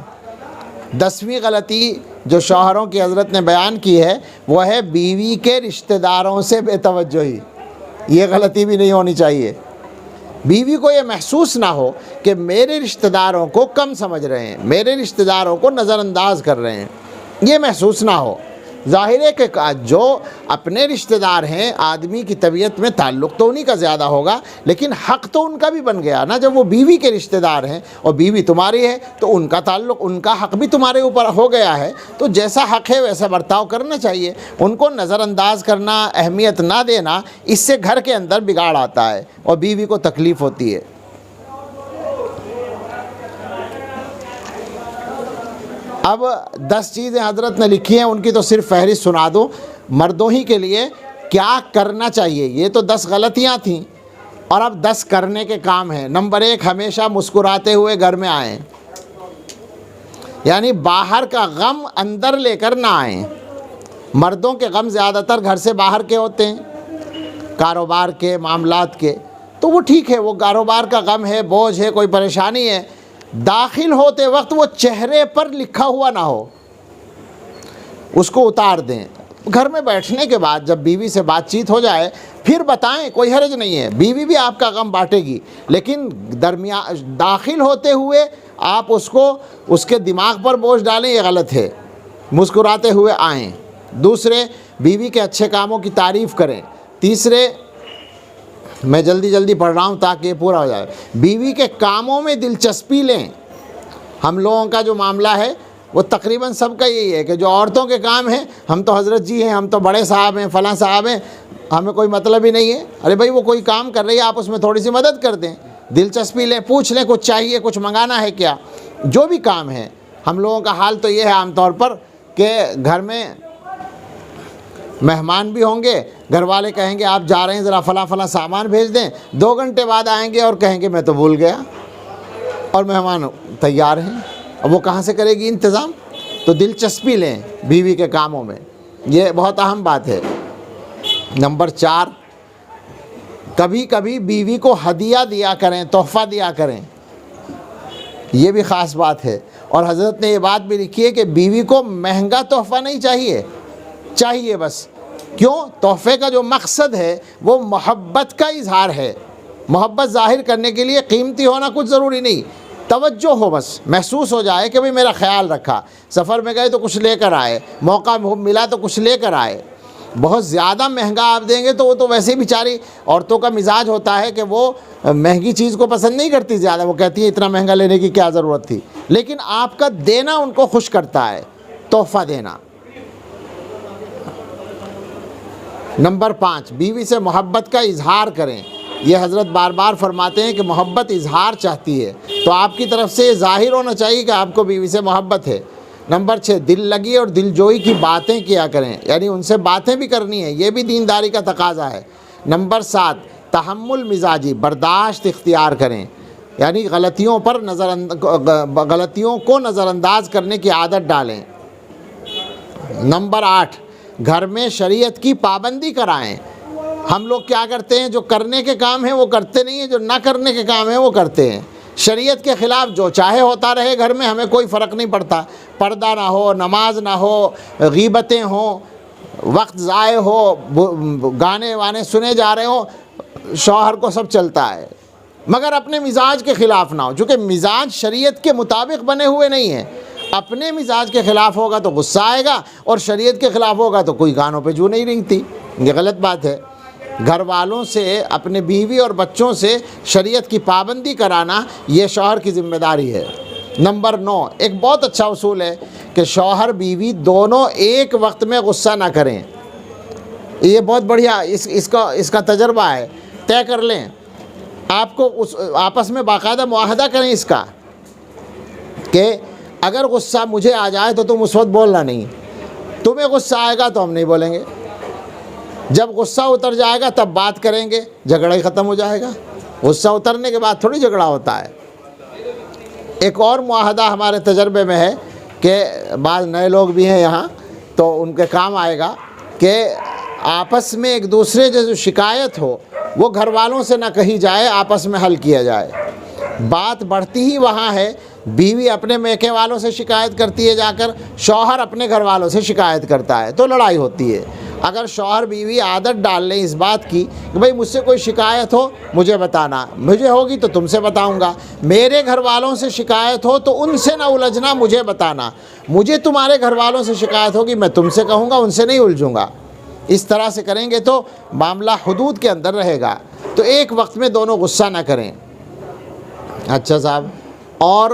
10ویں غلطی جو شوہروں کی حضرت نے بیان کی ہے وہ ہے بیوی کے رشتہ داروں سے بے توجہی. یہ غلطی بھی نہیں ہونی چاہیے. بیوی کو یہ محسوس نہ ہو کہ میرے رشتہ داروں کو کم سمجھ رہے ہیں، میرے رشتہ داروں کو نظر انداز کر رہے ہیں، یہ محسوس نہ ہو. ظاہر ہے کہ جو اپنے رشتہ دار ہیں آدمی کی طبیعت میں تعلق تو انہی کا زیادہ ہوگا، لیکن حق تو ان کا بھی بن گیا نا. جب وہ بیوی کے رشتہ دار ہیں اور بیوی تمہاری ہے تو ان کا تعلق، ان کا حق بھی تمہارے اوپر ہو گیا ہے. تو جیسا حق ہے ویسا برتاؤ کرنا چاہیے. ان کو نظر انداز کرنا، اہمیت نہ دینا، اس سے گھر کے اندر بگاڑ آتا ہے اور بیوی کو تکلیف ہوتی ہے. اب 10 چیزیں حضرت نے لکھی ہیں، ان کی تو صرف فہرست سنا دوں مردوں ہی کے لیے کیا کرنا چاہیے. یہ تو 10 غلطیاں تھیں اور اب 10 کرنے کے کام ہیں. نمبر 1، ہمیشہ مسکراتے ہوئے گھر میں آئیں، یعنی باہر کا غم اندر لے کر نہ آئیں. مردوں کے غم زیادہ تر گھر سے باہر کے ہوتے ہیں، کاروبار کے، معاملات کے. تو وہ ٹھیک ہے، وہ کاروبار کا غم ہے، بوجھ ہے، کوئی پریشانی ہے. داخل ہوتے وقت وہ چہرے پر لکھا ہوا نہ ہو، اس کو اتار دیں. گھر میں بیٹھنے کے بعد جب بیوی سے بات چیت ہو جائے پھر بتائیں، کوئی حرج نہیں ہے. بیوی بھی آپ کا غم بانٹے گی، لیکن داخل ہوتے ہوئے آپ اس کے دماغ پر بوجھ ڈالیں، یہ غلط ہے. مسکراتے ہوئے آئیں. دوسرے، بیوی کے اچھے کاموں کی تعریف کریں. تیسرے، میں جلدی پڑھ رہا ہوں تاکہ یہ پورا ہو جائے. بیوی کے کاموں میں دلچسپی لیں. ہم لوگوں کا جو معاملہ ہے وہ تقریباً سب کا یہی ہے کہ جو عورتوں کے کام ہیں، ہم تو حضرت جی ہیں، ہم تو بڑے صاحب ہیں، فلاں صاحب ہیں، ہمیں کوئی مطلب ہی نہیں ہے. ارے بھائی وہ کوئی کام کر رہی ہے، آپ اس میں تھوڑی سی مدد کر دیں، دلچسپی لیں، پوچھ لیں کچھ چاہیے، کچھ منگانا ہے کیا. جو بھی کام ہے، ہم لوگوں کا حال تو یہ ہے عام طور پر کہ گھر میں مہمان بھی ہوں گے، گھر والے کہیں گے آپ جا رہے ہیں ذرا فلاں سامان بھیج دیں. 2 گھنٹے بعد آئیں گے اور کہیں گے میں تو بھول گیا، اور مہمان تیار ہیں. اب وہ کہاں سے کرے گی انتظام؟ تو دلچسپی لیں بیوی کے کاموں میں، یہ بہت اہم بات ہے. نمبر 4، کبھی کبھی بیوی کو ہدیہ دیا کریں، تحفہ دیا کریں. یہ بھی خاص بات ہے. اور حضرت نے یہ بات بھی لکھی ہے کہ بیوی کو مہنگا تحفہ نہیں چاہیے بس. کیوں؟ تحفے کا جو مقصد ہے وہ محبت کا اظہار ہے. محبت ظاہر کرنے کے لیے قیمتی ہونا کچھ ضروری نہیں، توجہ ہو، بس محسوس ہو جائے کہ بھئی میرا خیال رکھا. سفر میں گئے تو کچھ لے کر آئے، موقع ملا تو کچھ لے کر آئے. بہت زیادہ مہنگا آپ دیں گے تو وہ تو ویسے ہی بیچاری عورتوں کا مزاج ہوتا ہے کہ وہ مہنگی چیز کو پسند نہیں کرتی زیادہ. وہ کہتی ہے اتنا مہنگا لینے کی کیا ضرورت تھی. لیکن آپ کا دینا ان کو خوش کرتا ہے، تحفہ دینا. نمبر 5، بیوی سے محبت کا اظہار کریں. یہ حضرت بار بار فرماتے ہیں کہ محبت اظہار چاہتی ہے، تو آپ کی طرف سے یہ ظاہر ہونا چاہیے کہ آپ کو بیوی سے محبت ہے. نمبر 6، دل لگی اور دل جوئی کی باتیں کیا کریں، یعنی ان سے باتیں بھی کرنی ہیں، یہ بھی دینداری کا تقاضا ہے. نمبر 7، تحمل مزاجی، برداشت اختیار کریں، یعنی غلطیوں کو نظر انداز کرنے کی عادت ڈالیں. نمبر 8، گھر میں شریعت کی پابندی کرائیں. ہم لوگ کیا کرتے ہیں؟ جو کرنے کے کام ہیں وہ کرتے نہیں ہیں، جو نہ کرنے کے کام ہیں وہ کرتے ہیں. شریعت کے خلاف جو چاہے ہوتا رہے گھر میں، ہمیں کوئی فرق نہیں پڑتا. پردہ نہ ہو، نماز نہ ہو، غیبتیں ہوں، وقت ضائع ہو، گانے وانے سنے جا رہے ہوں، شوہر کو سب چلتا ہے، مگر اپنے مزاج کے خلاف نہ ہو. چونکہ مزاج شریعت کے مطابق بنے ہوئے نہیں ہیں. اپنے مزاج کے خلاف ہوگا تو غصہ آئے گا، اور شریعت کے خلاف ہوگا تو کوئی کانوں پہ جو نہیں رینگتی. یہ غلط بات ہے. گھر والوں سے، اپنے بیوی اور بچوں سے شریعت کی پابندی کرانا یہ شوہر کی ذمہ داری ہے. نمبر 9، ایک بہت اچھا اصول ہے کہ شوہر بیوی دونوں ایک وقت میں غصہ نہ کریں. یہ بہت بڑھیا اس کا تجربہ ہے. طے کر لیں، آپ کو آپس میں باقاعدہ معاہدہ کریں اس کا کہ اگر غصہ مجھے آ جائے تو تم اس وقت بولنا نہیں، تمہیں غصہ آئے گا تو ہم نہیں بولیں گے. جب غصہ اتر جائے گا تب بات کریں گے، جھگڑا ہی ختم ہو جائے گا. غصہ اترنے کے بعد تھوڑی جھگڑا ہوتا ہے. ایک اور معاہدہ ہمارے تجربے میں ہے کہ بعض نئے لوگ بھی ہیں یہاں تو ان کے کام آئے گا کہ آپس میں ایک دوسرے سے جو شکایت ہو وہ گھر والوں سے نہ کہی جائے، آپس میں حل کیا جائے. بات بڑھتی ہی وہاں ہے بیوی اپنے میکے والوں سے شکایت کرتی ہے جا کر، شوہر اپنے گھر والوں سے شکایت کرتا ہے، تو لڑائی ہوتی ہے۔ اگر شوہر بیوی عادت ڈال لیں اس بات کی کہ بھئی مجھ سے کوئی شکایت ہو مجھے بتانا، مجھے ہوگی تو تم سے بتاؤں گا، میرے گھر والوں سے شکایت ہو تو ان سے نہ الجھنا، مجھے بتانا، مجھے تمہارے گھر والوں سے شکایت ہوگی میں تم سے کہوں گا، ان سے نہیں الجھوں گا، اس طرح سے کریں گے تو معاملہ حدود کے اندر رہے گا۔ تو ایک وقت میں دونوں غصہ نہ کریں۔ اچھا صاحب، اور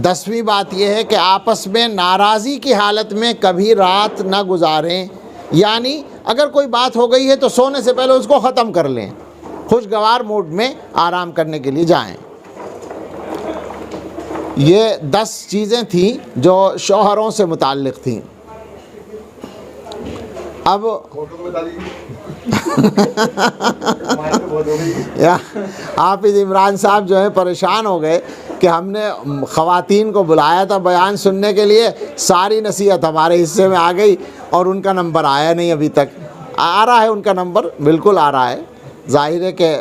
10ویں بات یہ ہے کہ آپس میں ناراضی کی حالت میں کبھی رات نہ گزاریں، یعنی اگر کوئی بات ہو گئی ہے تو سونے سے پہلے اس کو ختم کر لیں، خوشگوار موڈ میں آرام کرنے کے لیے جائیں۔ یہ 10 چیزیں تھیں جو شوہروں سے متعلق تھیں۔ اب حافظ عمران صاحب جو ہے پریشان ہو گئے کہ ہم نے خواتین کو بلایا تھا بیان سننے کے لیے، ساری نصیحت ہمارے حصے میں آ گئی اور ان کا نمبر آیا نہیں ابھی تک۔ آ رہا ہے ان کا نمبر، بالکل آ رہا ہے، ظاہر ہے کہ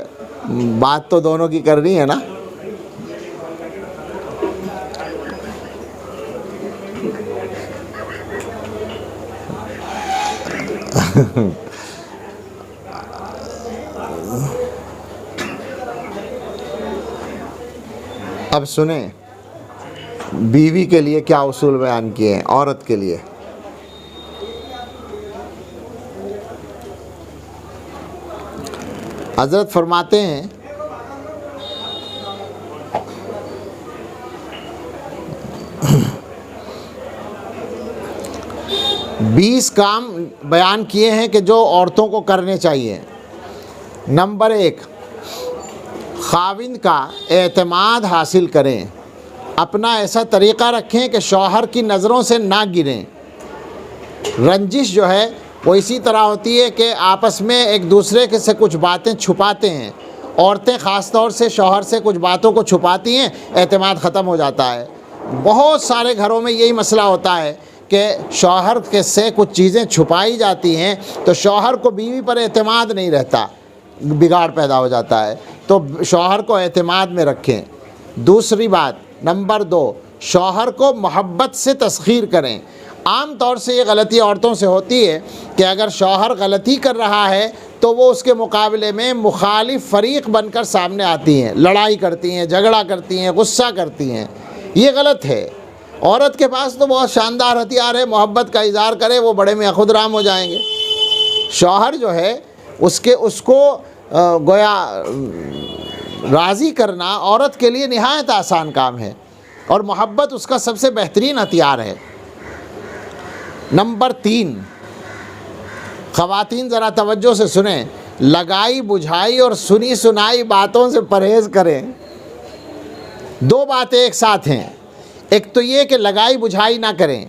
بات تو دونوں کی کرنی ہے نا۔ اب سنیں بیوی کے لیے کیا اصول بیان کیے ہیں عورت کے لیے۔ حضرت فرماتے ہیں بیس کام بیان کیے ہیں کہ جو عورتوں کو کرنے چاہیے۔ نمبر 1، خاوند کا اعتماد حاصل کریں، اپنا ایسا طریقہ رکھیں کہ شوہر کی نظروں سے نہ گریں۔ رنجش جو ہے وہ اسی طرح ہوتی ہے کہ آپس میں ایک دوسرے کے سے کچھ باتیں چھپاتے ہیں، عورتیں خاص طور سے شوہر سے کچھ باتوں کو چھپاتی ہیں، اعتماد ختم ہو جاتا ہے۔ بہت سارے گھروں میں یہی مسئلہ ہوتا ہے کہ شوہر کے سے کچھ چیزیں چھپائی جاتی ہیں تو شوہر کو بیوی پر اعتماد نہیں رہتا، بگاڑ پیدا ہو جاتا ہے۔ تو شوہر کو اعتماد میں رکھیں۔ دوسری بات، نمبر 2، شوہر کو محبت سے تسخیر کریں۔ عام طور سے یہ غلطی عورتوں سے ہوتی ہے کہ اگر شوہر غلطی کر رہا ہے تو وہ اس کے مقابلے میں مخالف فریق بن کر سامنے آتی ہیں، لڑائی کرتی ہیں، جھگڑا کرتی ہیں، غصہ کرتی ہیں۔ یہ غلط ہے۔ عورت کے پاس تو بہت شاندار ہتھیار ہے، محبت کا اظہار کرے وہ بڑے میاں خود رام ہو جائیں گے۔ شوہر جو ہے اس کو گویا راضی کرنا عورت کے لیے نہایت آسان کام ہے، اور محبت اس کا سب سے بہترین ہتھیار ہے۔ نمبر 3، خواتین ذرا توجہ سے سنیں، لگائی بجھائی اور سنی سنائی باتوں سے پرہیز کریں۔ 2 باتیں ایک ساتھ ہیں، ایک تو یہ کہ لگائی بجھائی نہ کریں،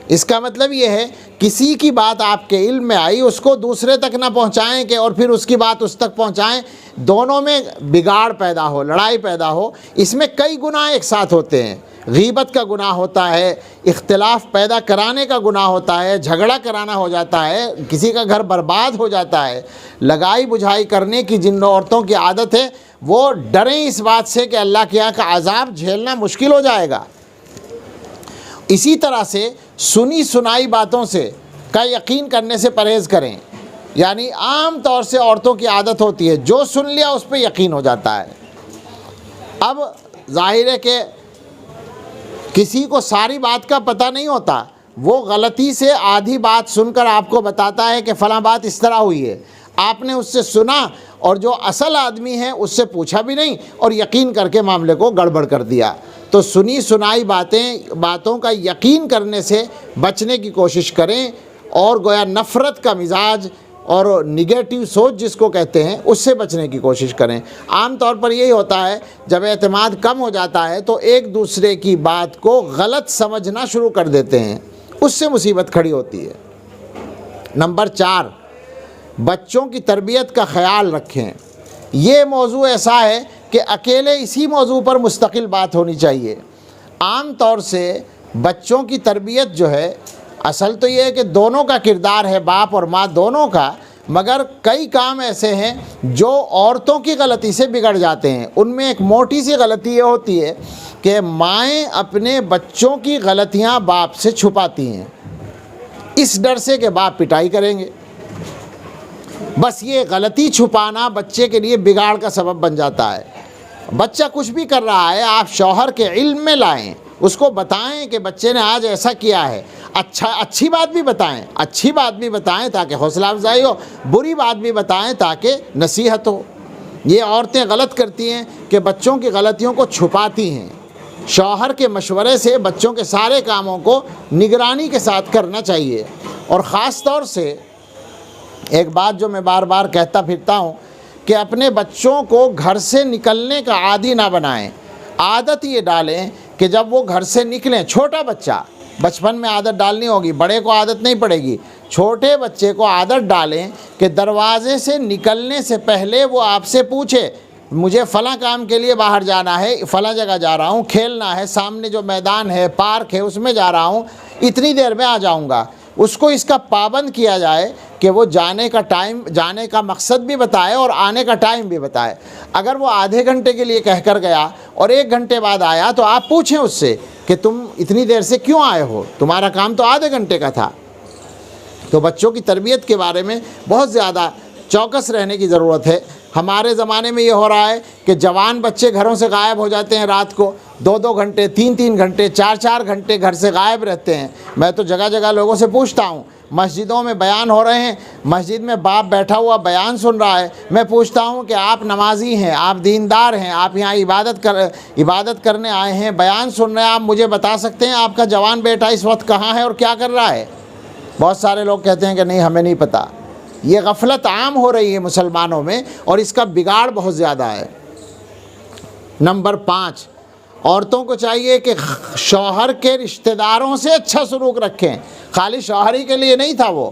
اس کا مطلب یہ ہے کسی کی بات آپ کے علم میں آئی اس کو دوسرے تک نہ پہنچائیں کہ اور پھر اس کی بات اس تک پہنچائیں، دونوں میں بگاڑ پیدا ہو، لڑائی پیدا ہو۔ اس میں کئی گناہ ایک ساتھ ہوتے ہیں، غیبت کا گناہ ہوتا ہے، اختلاف پیدا کرانے کا گناہ ہوتا ہے، جھگڑا کرانا ہو جاتا ہے، کسی کا گھر برباد ہو جاتا ہے۔ لگائی بجھائی کرنے کی جن عورتوں کی عادت ہے وہ ڈریں اس بات سے کہ اللہ کے یہاں کا عذاب جھیلنا مشکل ہو جائے گا۔ اسی طرح سے سنی سنائی باتوں سے کا یقین کرنے سے پرہیز کریں، یعنی عام طور سے عورتوں کی عادت ہوتی ہے جو سن لیا اس پہ یقین ہو جاتا ہے۔ اب ظاہر ہے کہ کسی کو ساری بات کا پتہ نہیں ہوتا، وہ غلطی سے آدھی بات سن کر آپ کو بتاتا ہے کہ فلاں بات اس طرح ہوئی ہے، آپ نے اس سے سنا اور جو اصل آدمی ہے اس سے پوچھا بھی نہیں اور یقین کر کے معاملے کو گڑبڑ کر دیا۔ تو سنی سنائی باتوں کا یقین کرنے سے بچنے کی کوشش کریں، اور گویا نفرت کا مزاج اور نگیٹو سوچ جس کو کہتے ہیں اس سے بچنے کی کوشش کریں۔ عام طور پر یہی ہوتا ہے جب اعتماد کم ہو جاتا ہے تو ایک دوسرے کی بات کو غلط سمجھنا شروع کر دیتے ہیں، اس سے مصیبت کھڑی ہوتی ہے۔ نمبر 4، بچوں کی تربیت کا خیال رکھیں۔ یہ موضوع ایسا ہے کہ اکیلے اسی موضوع پر مستقل بات ہونی چاہیے۔ عام طور سے بچوں کی تربیت جو ہے، اصل تو یہ ہے کہ دونوں کا کردار ہے، باپ اور ماں دونوں کا، مگر کئی کام ایسے ہیں جو عورتوں کی غلطی سے بگڑ جاتے ہیں۔ ان میں ایک موٹی سی غلطی یہ ہوتی ہے کہ مائیں اپنے بچوں کی غلطیاں باپ سے چھپاتی ہیں، اس ڈر سے کہ باپ پٹائی کریں گے۔ بس یہ غلطی چھپانا بچے کے لیے بگاڑ کا سبب بن جاتا ہے۔ بچہ کچھ بھی کر رہا ہے، آپ شوہر کے علم میں لائیں، اس کو بتائیں کہ بچے نے آج ایسا کیا ہے، اچھی بات بھی بتائیں تاکہ حوصلہ افزائی ہو، بری بات بھی بتائیں تاکہ نصیحت ہو۔ یہ عورتیں غلط کرتی ہیں کہ بچوں کی غلطیوں کو چھپاتی ہیں۔ شوہر کے مشورے سے بچوں کے سارے کاموں کو نگرانی کے ساتھ کرنا چاہیے۔ اور خاص طور سے ایک بات جو میں بار بار کہتا پھرتا ہوں کہ اپنے بچوں کو گھر سے نکلنے کا عادی نہ بنائیں۔ عادت یہ ڈالیں کہ جب وہ گھر سے نکلیں، چھوٹا بچہ، بچپن میں عادت ڈالنی ہوگی، بڑے کو عادت نہیں پڑے گی، چھوٹے بچے کو عادت ڈالیں کہ دروازے سے نکلنے سے پہلے وہ آپ سے پوچھے مجھے فلاں کام کے لیے باہر جانا ہے، فلاں جگہ جا رہا ہوں، کھیلنا ہے، سامنے جو میدان ہے، پارک ہے، اس میں جا رہا ہوں، اتنی دیر میں آ جاؤں گا۔ اس کو اس کا پابند کیا جائے کہ وہ جانے کا مقصد بھی بتائے اور آنے کا ٹائم بھی بتائے۔ اگر وہ آدھے گھنٹے کے لیے کہہ کر گیا اور 1 گھنٹے بعد آیا تو آپ پوچھیں اس سے کہ تم اتنی دیر سے کیوں آئے ہو، تمہارا کام تو آدھے گھنٹے کا تھا۔ تو بچوں کی تربیت کے بارے میں بہت زیادہ چوکس رہنے کی ضرورت ہے۔ ہمارے زمانے میں یہ ہو رہا ہے کہ جوان بچے گھروں سے غائب ہو جاتے ہیں، رات کو 2 گھنٹے، 3 گھنٹے، 4 گھنٹے گھر سے غائب رہتے ہیں۔ میں تو جگہ جگہ لوگوں سے پوچھتا ہوں، مسجدوں میں بیان ہو رہے ہیں، مسجد میں باپ بیٹھا ہوا بیان سن رہا ہے، میں پوچھتا ہوں کہ آپ نمازی ہیں، آپ دیندار ہیں، آپ یہاں عبادت کرنے آئے ہیں، بیان سن رہے ہیں، آپ مجھے بتا سکتے ہیں آپ کا جوان بیٹا اس وقت کہاں ہے اور کیا کر رہا ہے؟ بہت سارے لوگ کہتے ہیں کہ نہیں، ہمیں نہیں پتہ۔ یہ غفلت عام ہو رہی ہے مسلمانوں میں اور اس کا بگاڑ بہت زیادہ ہے۔ نمبر 5، عورتوں کو چاہیے کہ شوہر کے رشتہ داروں سے اچھا سلوک رکھیں۔ خالی شوہر ہی کے لیے نہیں تھا، وہ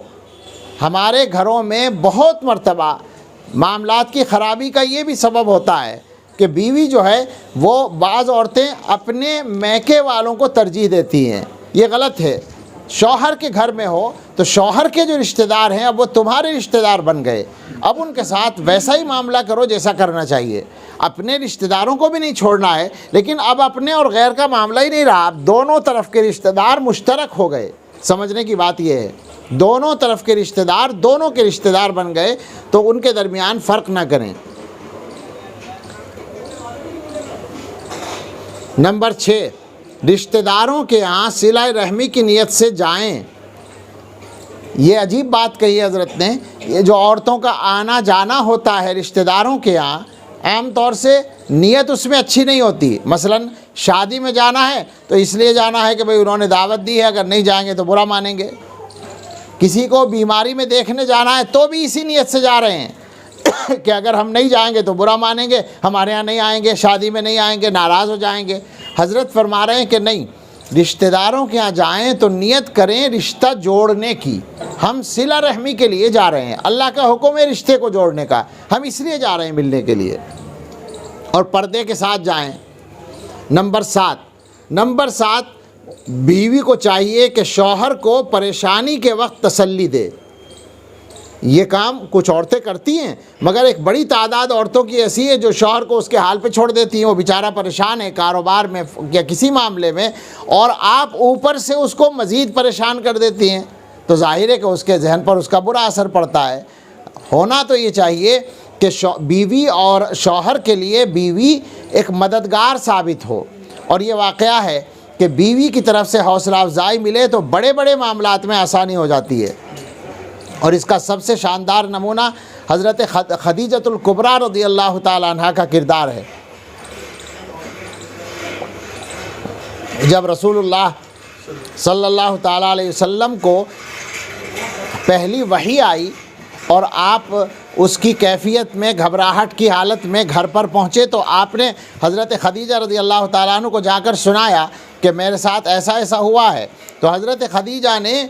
ہمارے گھروں میں بہت مرتبہ معاملات کی خرابی کا یہ بھی سبب ہوتا ہے کہ بیوی جو ہے وہ بعض عورتیں اپنے میکے والوں کو ترجیح دیتی ہیں۔ یہ غلط ہے۔ شوہر کے گھر میں ہو تو شوہر کے جو رشتہ دار ہیں اب وہ تمہارے رشتہ دار بن گئے، اب ان کے ساتھ ویسا ہی معاملہ کرو جیسا کرنا چاہیے۔ اپنے رشتہ داروں کو بھی نہیں چھوڑنا ہے، لیکن اب اپنے اور غیر کا معاملہ ہی نہیں رہا، اب دونوں طرف کے رشتہ دار مشترک ہو گئے۔ سمجھنے کی بات یہ ہے، دونوں طرف کے رشتہ دار دونوں کے رشتہ دار بن گئے تو ان کے درمیان فرق نہ کریں۔ نمبر 6، رشتہ داروں کے یہاں صلہ رحمی کی نیت سے جائیں۔ یہ عجیب بات کہی ہے حضرت نے، یہ جو عورتوں کا آنا جانا ہوتا ہے رشتہ داروں کے یہاں، عام طور سے نیت اس میں اچھی نہیں ہوتی۔ مثلا شادی میں جانا ہے تو اس لیے جانا ہے کہ بھئی انہوں نے دعوت دی ہے، اگر نہیں جائیں گے تو برا مانیں گے۔ کسی کو بیماری میں دیکھنے جانا ہے تو بھی اسی نیت سے جا رہے ہیں کہ اگر ہم نہیں جائیں گے تو برا مانیں گے، ہمارے ہاں نہیں آئیں گے، شادی میں نہیں آئیں گے، ناراض ہو جائیں گے۔ حضرت فرما رہے ہیں کہ نہیں، رشتہ داروں کے ہاں جائیں تو نیت کریں رشتہ جوڑنے کی۔ ہم صلہ رحمی کے لیے جا رہے ہیں، اللہ کا حکم ہے رشتے کو جوڑنے کا، ہم اس لیے جا رہے ہیں ملنے کے لیے، اور پردے کے ساتھ جائیں۔ نمبر 7، بیوی کو چاہیے کہ شوہر کو پریشانی کے وقت تسلی دے۔ یہ کام کچھ عورتیں کرتی ہیں، مگر ایک بڑی تعداد عورتوں کی ایسی ہے جو شوہر کو اس کے حال پہ چھوڑ دیتی ہیں، وہ بیچارہ پریشان ہے کاروبار میں یا کسی معاملے میں، اور آپ اوپر سے اس کو مزید پریشان کر دیتی ہیں، تو ظاہر ہے کہ اس کے ذہن پر اس کا برا اثر پڑتا ہے۔ ہونا تو یہ چاہیے کہ بیوی اور شوہر کے لیے بیوی ایک مددگار ثابت ہو، اور یہ واقعہ ہے کہ بیوی کی طرف سے حوصلہ افزائی ملے تو بڑے بڑے معاملات میں آسانی ہو جاتی ہے۔ اور اس کا سب سے شاندار نمونہ حضرت خدیجۃ الکبریٰ رضی اللہ تعالیٰ عنہ کا کردار ہے۔ جب رسول اللہ صلی اللہ تعالیٰ علیہ وسلم کو پہلی وحی آئی اور آپ اس کی کیفیت میں گھبراہٹ کی حالت میں گھر پر پہنچے تو آپ نے حضرت خدیجہ رضی اللہ تعالیٰ عنہ کو جا کر سنایا کہ میرے ساتھ ایسا ایسا ہوا ہے، تو حضرت خدیجہ نے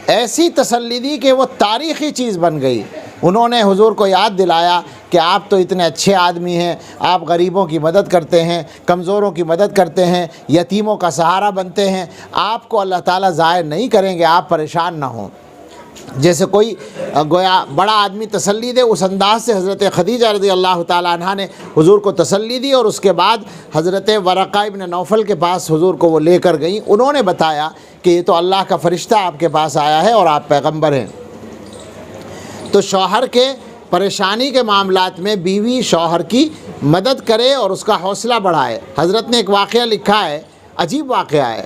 ایسی تسلی دی کہ وہ تاریخی چیز بن گئی۔ انہوں نے حضور کو یاد دلایا کہ آپ تو اتنے اچھے آدمی ہیں، آپ غریبوں کی مدد کرتے ہیں، کمزوروں کی مدد کرتے ہیں، یتیموں کا سہارا بنتے ہیں، آپ کو اللہ تعالیٰ ضائع نہیں کریں گے، آپ پریشان نہ ہوں۔ جیسے کوئی گویا بڑا آدمی تسلی دے، اس انداز سے حضرت خدیجہ رضی اللہ تعالیٰ عنہ نے حضور کو تسلی دی، اور اس کے بعد حضرت ورقہ ابن نوفل کے پاس حضور کو وہ لے کر گئیں۔ انہوں نے بتایا کہ یہ تو اللہ کا فرشتہ آپ کے پاس آیا ہے اور آپ پیغمبر ہیں۔ تو شوہر کے پریشانی کے معاملات میں بیوی شوہر کی مدد کرے اور اس کا حوصلہ بڑھائے۔ حضرت نے ایک واقعہ لکھا ہے، عجیب واقعہ ہے،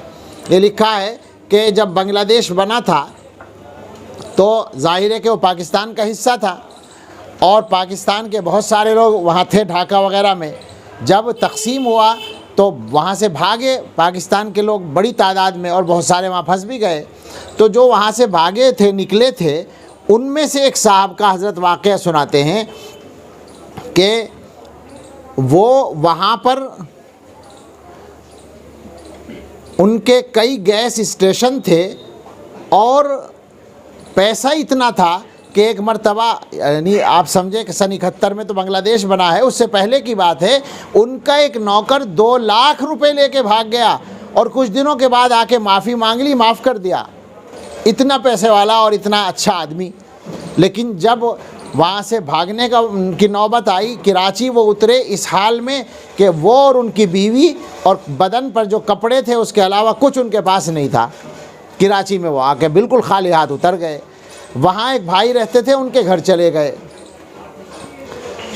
یہ لکھا ہے کہ جب بنگلہ دیش بنا تھا تو ظاہر ہے کہ وہ پاکستان کا حصہ تھا، اور پاکستان کے بہت سارے لوگ وہاں تھے ڈھاکہ وغیرہ میں۔ جب تقسیم ہوا تو وہاں سے بھاگے پاکستان کے لوگ بڑی تعداد میں، اور بہت سارے وہاں پھنس بھی گئے۔ تو جو وہاں سے بھاگے تھے، نکلے تھے، ان میں سے ایک صاحب کا حضرت واقعہ سناتے ہیں کہ وہ وہاں پر ان کے کئی گیس اسٹیشن تھے، اور پیسہ اتنا تھا کہ ایک مرتبہ، یعنی آپ سمجھیں کہ سن 71 میں تو بنگلہ دیش بنا ہے، اس سے پہلے کی بات ہے، ان کا ایک نوکر 2 لاکھ روپے لے کے بھاگ گیا، اور کچھ دنوں کے بعد آ کے معافی مانگ لی، معاف کر دیا۔ اتنا پیسے والا اور اتنا اچھا آدمی۔ لیکن جب وہاں سے بھاگنے کا ان کی نوبت آئی، کراچی وہ اترے اس حال میں کہ وہ اور ان کی بیوی اور بدن پر جو کپڑے تھے اس کے علاوہ کچھ ان کے پاس نہیں تھا۔ کراچی میں وہ آ کے بالکل خالی ہاتھ اتر گئے۔ وہاں ایک بھائی رہتے تھے، ان کے گھر چلے گئے۔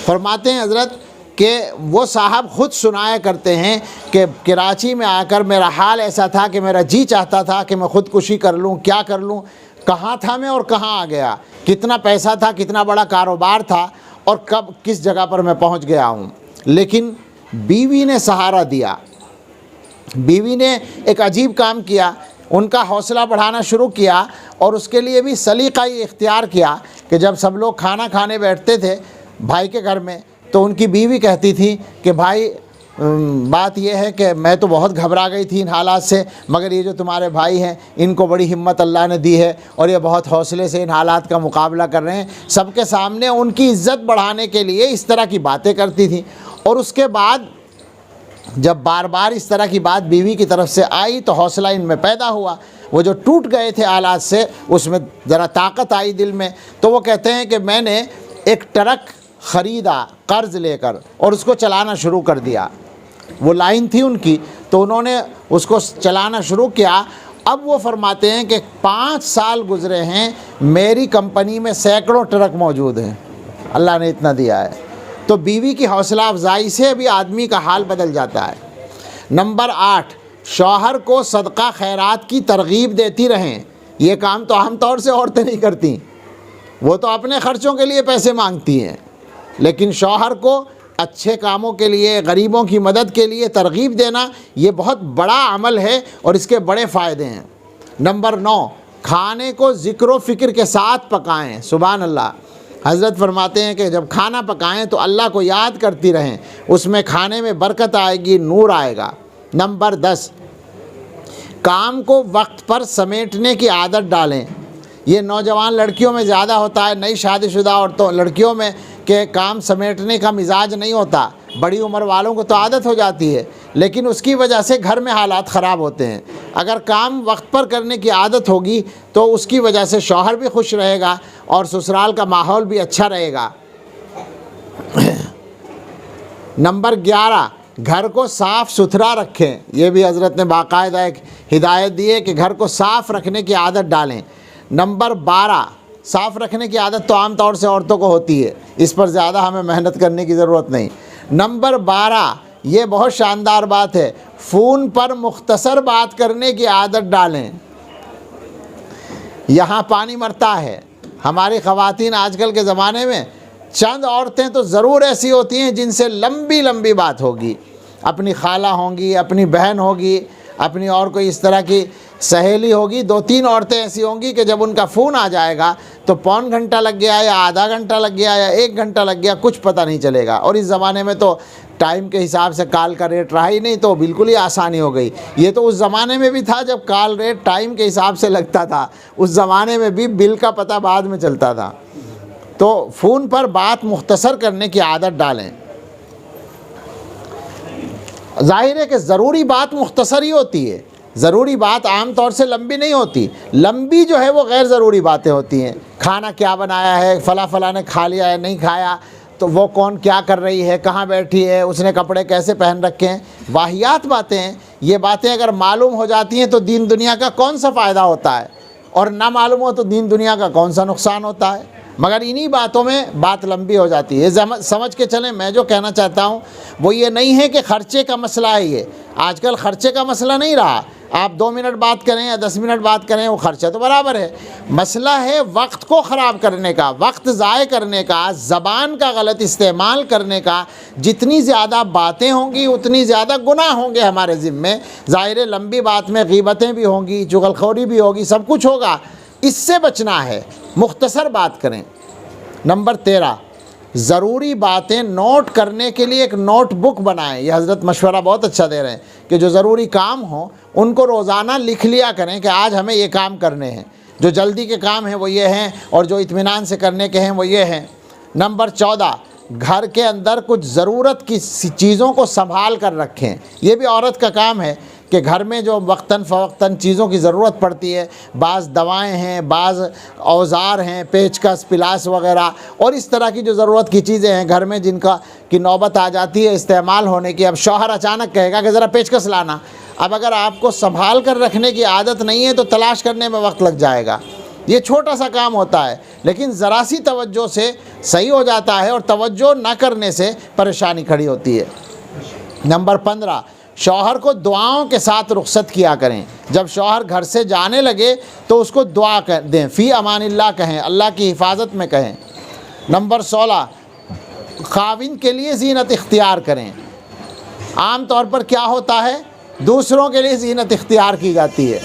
فرماتے ہیں حضرت کہ وہ صاحب خود سنایا کرتے ہیں کہ کراچی میں آ کر میرا حال ایسا تھا کہ میرا جی چاہتا تھا کہ میں خودکشی کر لوں، کیا کر لوں، کہاں تھا میں اور کہاں آ گیا، کتنا پیسہ تھا، کتنا بڑا کاروبار تھا، اور کب کس جگہ پر میں پہنچ گیا ہوں۔ لیکن بیوی نے سہارا دیا، بیوی نے ایک عجیب کام کیا، ان کا حوصلہ بڑھانا شروع کیا، اور اس کے لیے بھی سلیقہ یہ اختیار کیا کہ جب سب لوگ کھانا کھانے بیٹھتے تھے بھائی کے گھر میں، تو ان کی بیوی کہتی تھی کہ بھائی بات یہ ہے کہ میں تو بہت گھبرا گئی تھی ان حالات سے، مگر یہ جو تمہارے بھائی ہیں ان کو بڑی ہمت اللہ نے دی ہے، اور یہ بہت حوصلے سے ان حالات کا مقابلہ کر رہے ہیں۔ سب کے سامنے ان کی عزت بڑھانے کے لیے اس طرح کی باتیں کرتی تھیں۔ اور اس کے بعد جب بار بار اس طرح کی بات بیوی کی طرف سے آئی تو حوصلہ ان میں پیدا ہوا، وہ جو ٹوٹ گئے تھے حالات سے، اس میں ذرا طاقت آئی دل میں۔ تو وہ کہتے ہیں کہ میں نے ایک ٹرک خریدا قرض لے کر، اور اس کو چلانا شروع کر دیا۔ وہ لائن تھی ان کی، تو انہوں نے اس کو چلانا شروع کیا۔ اب وہ فرماتے ہیں کہ 5 سال گزرے ہیں، میری کمپنی میں سینکڑوں ٹرک موجود ہیں، اللہ نے اتنا دیا ہے۔ تو بیوی کی حوصلہ افزائی سے بھی آدمی کا حال بدل جاتا ہے۔ نمبر 8، شوہر کو صدقہ خیرات کی ترغیب دیتی رہیں۔ یہ کام تو عام طور سے عورتیں نہیں کرتی، وہ تو اپنے خرچوں کے لیے پیسے مانگتی ہیں، لیکن شوہر کو اچھے کاموں کے لیے، غریبوں کی مدد کے لیے ترغیب دینا، یہ بہت بڑا عمل ہے اور اس کے بڑے فائدے ہیں۔ نمبر 9، کھانے کو ذکر و فکر کے ساتھ پکائیں۔ سبحان اللہ۔ حضرت فرماتے ہیں کہ جب کھانا پکائیں تو اللہ کو یاد کرتی رہیں، اس میں کھانے میں برکت آئے گی، نور آئے گا۔ نمبر 10، کام کو وقت پر سمیٹنے کی عادت ڈالیں۔ یہ نوجوان لڑکیوں میں زیادہ ہوتا ہے، نئی شادی شدہ عورتوں لڑکیوں میں کہ کام سمیٹنے کا مزاج نہیں ہوتا، بڑی عمر والوں کو تو عادت ہو جاتی ہے، لیکن اس کی وجہ سے گھر میں حالات خراب ہوتے ہیں۔ اگر کام وقت پر کرنے کی عادت ہوگی تو اس کی وجہ سے شوہر بھی خوش رہے گا اور سسرال کا ماحول بھی اچھا رہے گا۔ نمبر 11، گھر کو صاف ستھرا رکھیں۔ یہ بھی حضرت نے باقاعدہ ایک ہدایت دی ہے کہ گھر کو صاف رکھنے کی عادت ڈالیں۔ نمبر 12، صاف رکھنے کی عادت تو عام طور سے عورتوں کو ہوتی ہے، اس پر زیادہ ہمیں محنت کرنے کی ضرورت نہیں۔ نمبر 12، یہ بہت شاندار بات ہے، فون پر مختصر بات کرنے کی عادت ڈالیں۔ یہاں پانی مرتا ہے۔ ہماری خواتین آج کل کے زمانے میں چند عورتیں تو ضرور ایسی ہوتی ہیں جن سے لمبی لمبی بات ہوگی، اپنی خالہ ہوں گی، اپنی بہن ہوگی، اپنی اور کوئی اس طرح کی سہیلی ہوگی، 2-3 عورتیں ایسی ہوں گی کہ جب ان کا فون آ جائے گا تو پون گھنٹہ لگ گیا یا آدھا گھنٹہ لگ گیا یا 1 گھنٹہ لگ گیا، کچھ پتہ نہیں چلے گا۔ اور اس زمانے میں تو ٹائم کے حساب سے کال کا ریٹ رہا ہی نہیں، تو بالکل ہی آسانی ہو گئی۔ یہ تو اس زمانے میں بھی تھا جب کال ریٹ ٹائم کے حساب سے لگتا تھا، اس زمانے میں بھی بل کا پتہ بعد میں چلتا تھا۔ تو فون پر بات مختصر کرنے کی عادت ڈالیں۔ ظاہر ہے کہ ضروری بات مختصر ہی ہوتی ہے، ضروری بات عام طور سے لمبی نہیں ہوتی، لمبی جو ہے وہ غیر ضروری باتیں ہوتی ہیں۔ کھانا کیا بنایا ہے، فلاں نے کھا لیا ہے نہیں کھایا، تو وہ کون کیا کر رہی ہے، کہاں بیٹھی ہے، اس نے کپڑے کیسے پہن رکھے ہیں، واہیات باتیں ہیں۔ یہ باتیں اگر معلوم ہو جاتی ہیں تو دین دنیا کا کون سا فائدہ ہوتا ہے، اور نہ معلوم ہو تو دین دنیا کا کون سا نقصان ہوتا ہے۔ مگر انہی باتوں میں بات لمبی ہو جاتی ہے۔ سمجھ کے چلیں، میں جو کہنا چاہتا ہوں وہ یہ نہیں ہے کہ خرچے کا مسئلہ ہے، یہ آج کل خرچے کا مسئلہ نہیں رہا۔ آپ 2 منٹ بات کریں یا 10 منٹ بات کریں، وہ خرچہ تو برابر ہے۔ مسئلہ ہے وقت کو خراب کرنے کا، وقت ضائع کرنے کا، زبان کا غلط استعمال کرنے کا۔ جتنی زیادہ باتیں ہوں گی اتنی زیادہ گناہ ہوں گے ہمارے ذمے۔ ظاہر ہے لمبی بات میں غیبتیں بھی ہوں گی، چغل خوری بھی ہوگی، سب کچھ ہوگا، اس سے بچنا ہے، مختصر بات کریں۔ نمبر 13، ضروری باتیں نوٹ کرنے کے لیے ایک نوٹ بک بنائیں۔ یہ حضرت مشورہ بہت اچھا دے رہے ہیں کہ جو ضروری کام ہوں ان کو روزانہ لکھ لیا کریں کہ آج ہمیں یہ کام کرنے ہیں، جو جلدی کے کام ہیں وہ یہ ہیں، اور جو اطمینان سے کرنے کے ہیں وہ یہ ہیں۔ نمبر 14، گھر کے اندر کچھ ضرورت کی چیزوں کو سنبھال کر رکھیں۔ یہ بھی عورت کا کام ہے کہ گھر میں جو وقتاً فوقتاً چیزوں کی ضرورت پڑتی ہے، بعض دوائیں ہیں، بعض اوزار ہیں، پیچکس، پلاس وغیرہ، اور اس طرح کی جو ضرورت کی چیزیں ہیں گھر میں جن کی نوبت آ جاتی ہے استعمال ہونے کی۔ اب شوہر اچانک کہے گا کہ ذرا پیچکس لانا، اب اگر آپ کو سنبھال کر رکھنے کی عادت نہیں ہے تو تلاش کرنے میں وقت لگ جائے گا۔ یہ چھوٹا سا کام ہوتا ہے لیکن ذرا سی توجہ سے صحیح ہو جاتا ہے، اور توجہ نہ کرنے سے پریشانی کھڑی ہوتی ہے۔ نمبر 15، شوہر کو دعاؤں کے ساتھ رخصت کیا کریں۔ جب شوہر گھر سے جانے لگے تو اس کو دعا دیں، فی امان اللہ کہیں، اللہ کی حفاظت میں کہیں۔ نمبر 16، خاوند کے لیے زینت اختیار کریں۔ عام طور پر کیا ہوتا ہے، دوسروں کے لیے زینت اختیار کی جاتی ہے،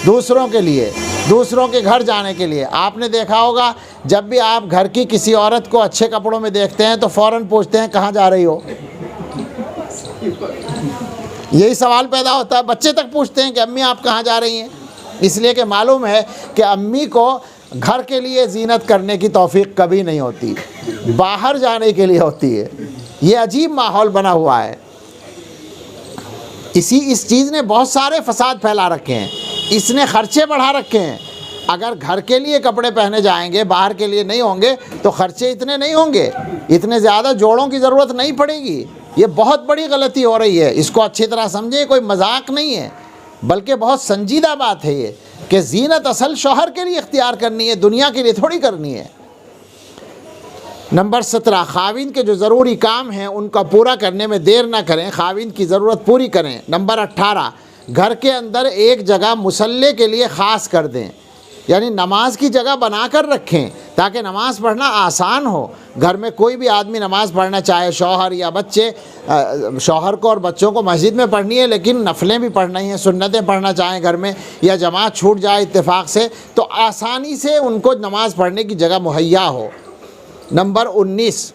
دوسروں کے لیے، دوسروں کے گھر جانے کے لیے۔ آپ نے دیکھا ہوگا جب بھی آپ گھر کی کسی عورت کو اچھے کپڑوں میں دیکھتے ہیں تو فوراً پوچھتے ہیں کہاں جا رہی ہو۔ یہی سوال پیدا ہوتا ہے، بچے تک پوچھتے ہیں کہ امی آپ کہاں جا رہی ہیں، اس لیے کہ معلوم ہے کہ امی کو گھر کے لیے زینت کرنے کی توفیق کبھی نہیں ہوتی، باہر جانے کے لیے ہوتی ہے۔ یہ عجیب ماحول بنا ہوا ہے، اس چیز نے بہت سارے فساد پھیلا رکھے ہیں، اس نے خرچے بڑھا رکھے ہیں۔ اگر گھر کے لیے کپڑے پہنے جائیں گے، باہر کے لیے نہیں ہوں گے تو خرچے اتنے نہیں ہوں گے، اتنے زیادہ جوڑوں کی ضرورت نہیں پڑے گی۔ یہ بہت بڑی غلطی ہو رہی ہے، اس کو اچھی طرح سمجھیں، کوئی مذاق نہیں ہے بلکہ بہت سنجیدہ بات ہے یہ، کہ زینت اصل شوہر کے لیے اختیار کرنی ہے، دنیا کے لیے تھوڑی کرنی ہے۔ نمبر 17، خاوند کے جو ضروری کام ہیں ان کا پورا کرنے میں دیر نہ کریں، خاوند کی ضرورت پوری کریں۔ نمبر 18، گھر کے اندر ایک جگہ مصلی کے لیے خاص کر دیں، یعنی نماز کی جگہ بنا کر رکھیں تاکہ نماز پڑھنا آسان ہو۔ گھر میں کوئی بھی آدمی نماز پڑھنا چاہے، شوہر یا بچے، شوہر کو اور بچوں کو مسجد میں پڑھنی ہے لیکن نفلیں بھی پڑھنی ہیں، سنتیں پڑھنا چاہیں گھر میں، یا جماعت چھوٹ جائے اتفاق سے تو آسانی سے ان کو نماز پڑھنے کی جگہ مہیا ہو۔ نمبر 19،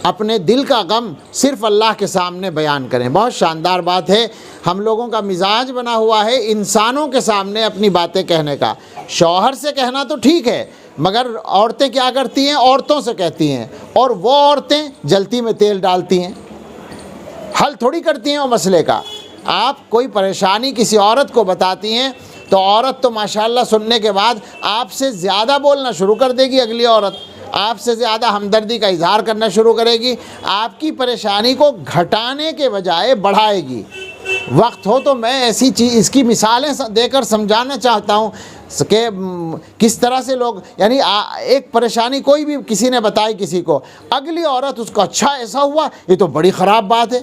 اپنے دل کا غم صرف اللہ کے سامنے بیان کریں۔ بہت شاندار بات ہے، ہم لوگوں کا مزاج بنا ہوا ہے انسانوں کے سامنے اپنی باتیں کہنے کا۔ شوہر سے کہنا تو ٹھیک ہے، مگر عورتیں کیا کرتی ہیں، عورتوں سے کہتی ہیں، اور وہ عورتیں جلتی میں تیل ڈالتی ہیں، حل تھوڑی کرتی ہیں وہ مسئلے کا۔ آپ کوئی پریشانی کسی عورت کو بتاتی ہیں تو عورت تو ماشاءاللہ سننے کے بعد آپ سے زیادہ بولنا شروع کر دے گی، اگلی عورت آپ سے زیادہ ہمدردی کا اظہار کرنا شروع کرے گی، آپ کی پریشانی کو گھٹانے کے بجائے بڑھائے گی۔ وقت ہو تو میں ایسی چیز، اس کی مثالیں دے کر سمجھانا چاہتا ہوں کہ کس طرح سے لوگ، یعنی ایک پریشانی کوئی بھی کسی نے بتائی کسی کو، اگلی عورت اس کو اچھا ایسا ہوا، یہ تو بڑی خراب بات ہے،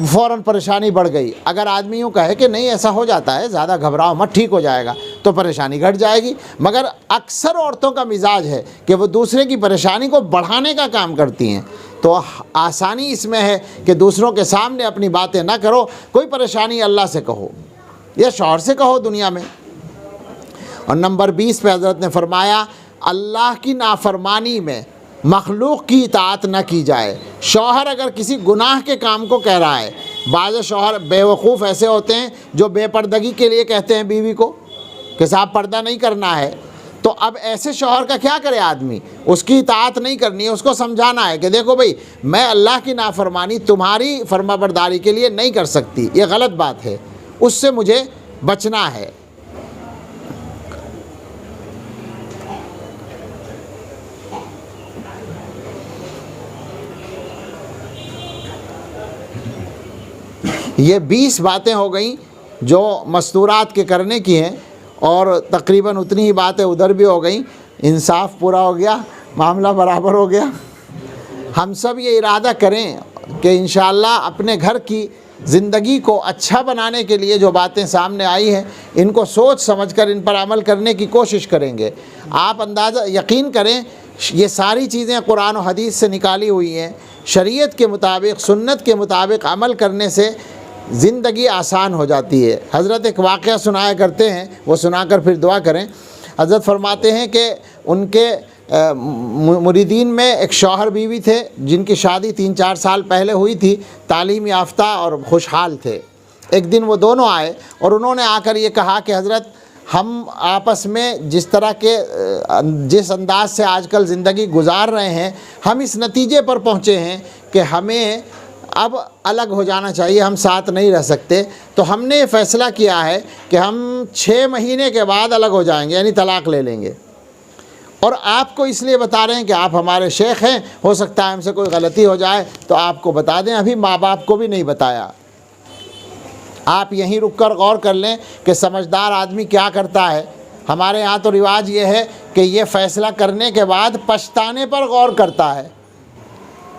فوراً پریشانی بڑھ گئی۔ اگر آدمی یوں کہے کہ نہیں ایسا ہو جاتا ہے، زیادہ گھبراؤ مت، ٹھیک ہو جائے گا، تو پریشانی گھٹ جائے گی۔ مگر اکثر عورتوں کا مزاج ہے کہ وہ دوسرے کی پریشانی کو بڑھانے کا کام کرتی ہیں۔ تو آسانی اس میں ہے کہ دوسروں کے سامنے اپنی باتیں نہ کرو، کوئی پریشانی اللہ سے کہو یا شوہر سے کہو دنیا میں۔ اور نمبر 20 پہ حضرت نے فرمایا، اللہ کی نافرمانی میں مخلوق کی اطاعت نہ کی جائے۔ شوہر اگر کسی گناہ کے کام کو کہہ رہا ہے، بعض شوہر بیوقوف ایسے ہوتے ہیں جو بے پردگی کے لیے کہتے ہیں بیوی کو کہ صاحب پردہ نہیں کرنا ہے، تو اب ایسے شوہر کا کیا کرے آدمی، اس کی اطاعت نہیں کرنی ہے، اس کو سمجھانا ہے کہ دیکھو بھائی میں اللہ کی نافرمانی تمہاری فرما برداری کے لیے نہیں کر سکتی، یہ غلط بات ہے، اس سے مجھے بچنا ہے۔ یہ 20 باتیں ہو گئیں جو مستورات کے کرنے کی ہیں، اور تقریباً اتنی ہی باتیں ادھر بھی ہو گئیں۔ انصاف پورا ہو گیا، معاملہ برابر ہو گیا۔ ہم سب یہ ارادہ کریں کہ انشاءاللہ اپنے گھر کی زندگی کو اچھا بنانے کے لیے جو باتیں سامنے آئی ہیں ان کو سوچ سمجھ کر ان پر عمل کرنے کی کوشش کریں گے۔ آپ اندازہ یقین کریں، یہ ساری چیزیں قرآن و حدیث سے نکالی ہوئی ہیں۔ شریعت کے مطابق، سنت کے مطابق عمل کرنے سے زندگی آسان ہو جاتی ہے۔ حضرت ایک واقعہ سنایا کرتے ہیں، وہ سنا کر پھر دعا کریں۔ حضرت فرماتے ہیں کہ ان کے مریدین میں ایک شوہر بیوی تھے جن کی شادی 3-4 سال پہلے ہوئی تھی، تعلیم یافتہ اور خوشحال تھے۔ ایک دن وہ دونوں آئے اور انہوں نے آ کر یہ کہا کہ حضرت ہم آپس میں جس انداز سے آج کل زندگی گزار رہے ہیں، ہم اس نتیجے پر پہنچے ہیں کہ ہمیں اب الگ ہو جانا چاہیے، ہم ساتھ نہیں رہ سکتے۔ تو ہم نے یہ فیصلہ کیا ہے کہ ہم 6 مہینے کے بعد الگ ہو جائیں گے، یعنی طلاق لے لیں گے۔ اور آپ کو اس لیے بتا رہے ہیں کہ آپ ہمارے شیخ ہیں، ہو سکتا ہے ہم سے کوئی غلطی ہو جائے تو آپ کو بتا دیں۔ ابھی ماں باپ کو بھی نہیں بتایا۔ آپ یہیں رک کر غور کر لیں کہ سمجھدار آدمی کیا کرتا ہے۔ ہمارے ہاں تو رواج یہ ہے کہ یہ فیصلہ کرنے کے بعد پچھتانے پر غور کرتا ہے،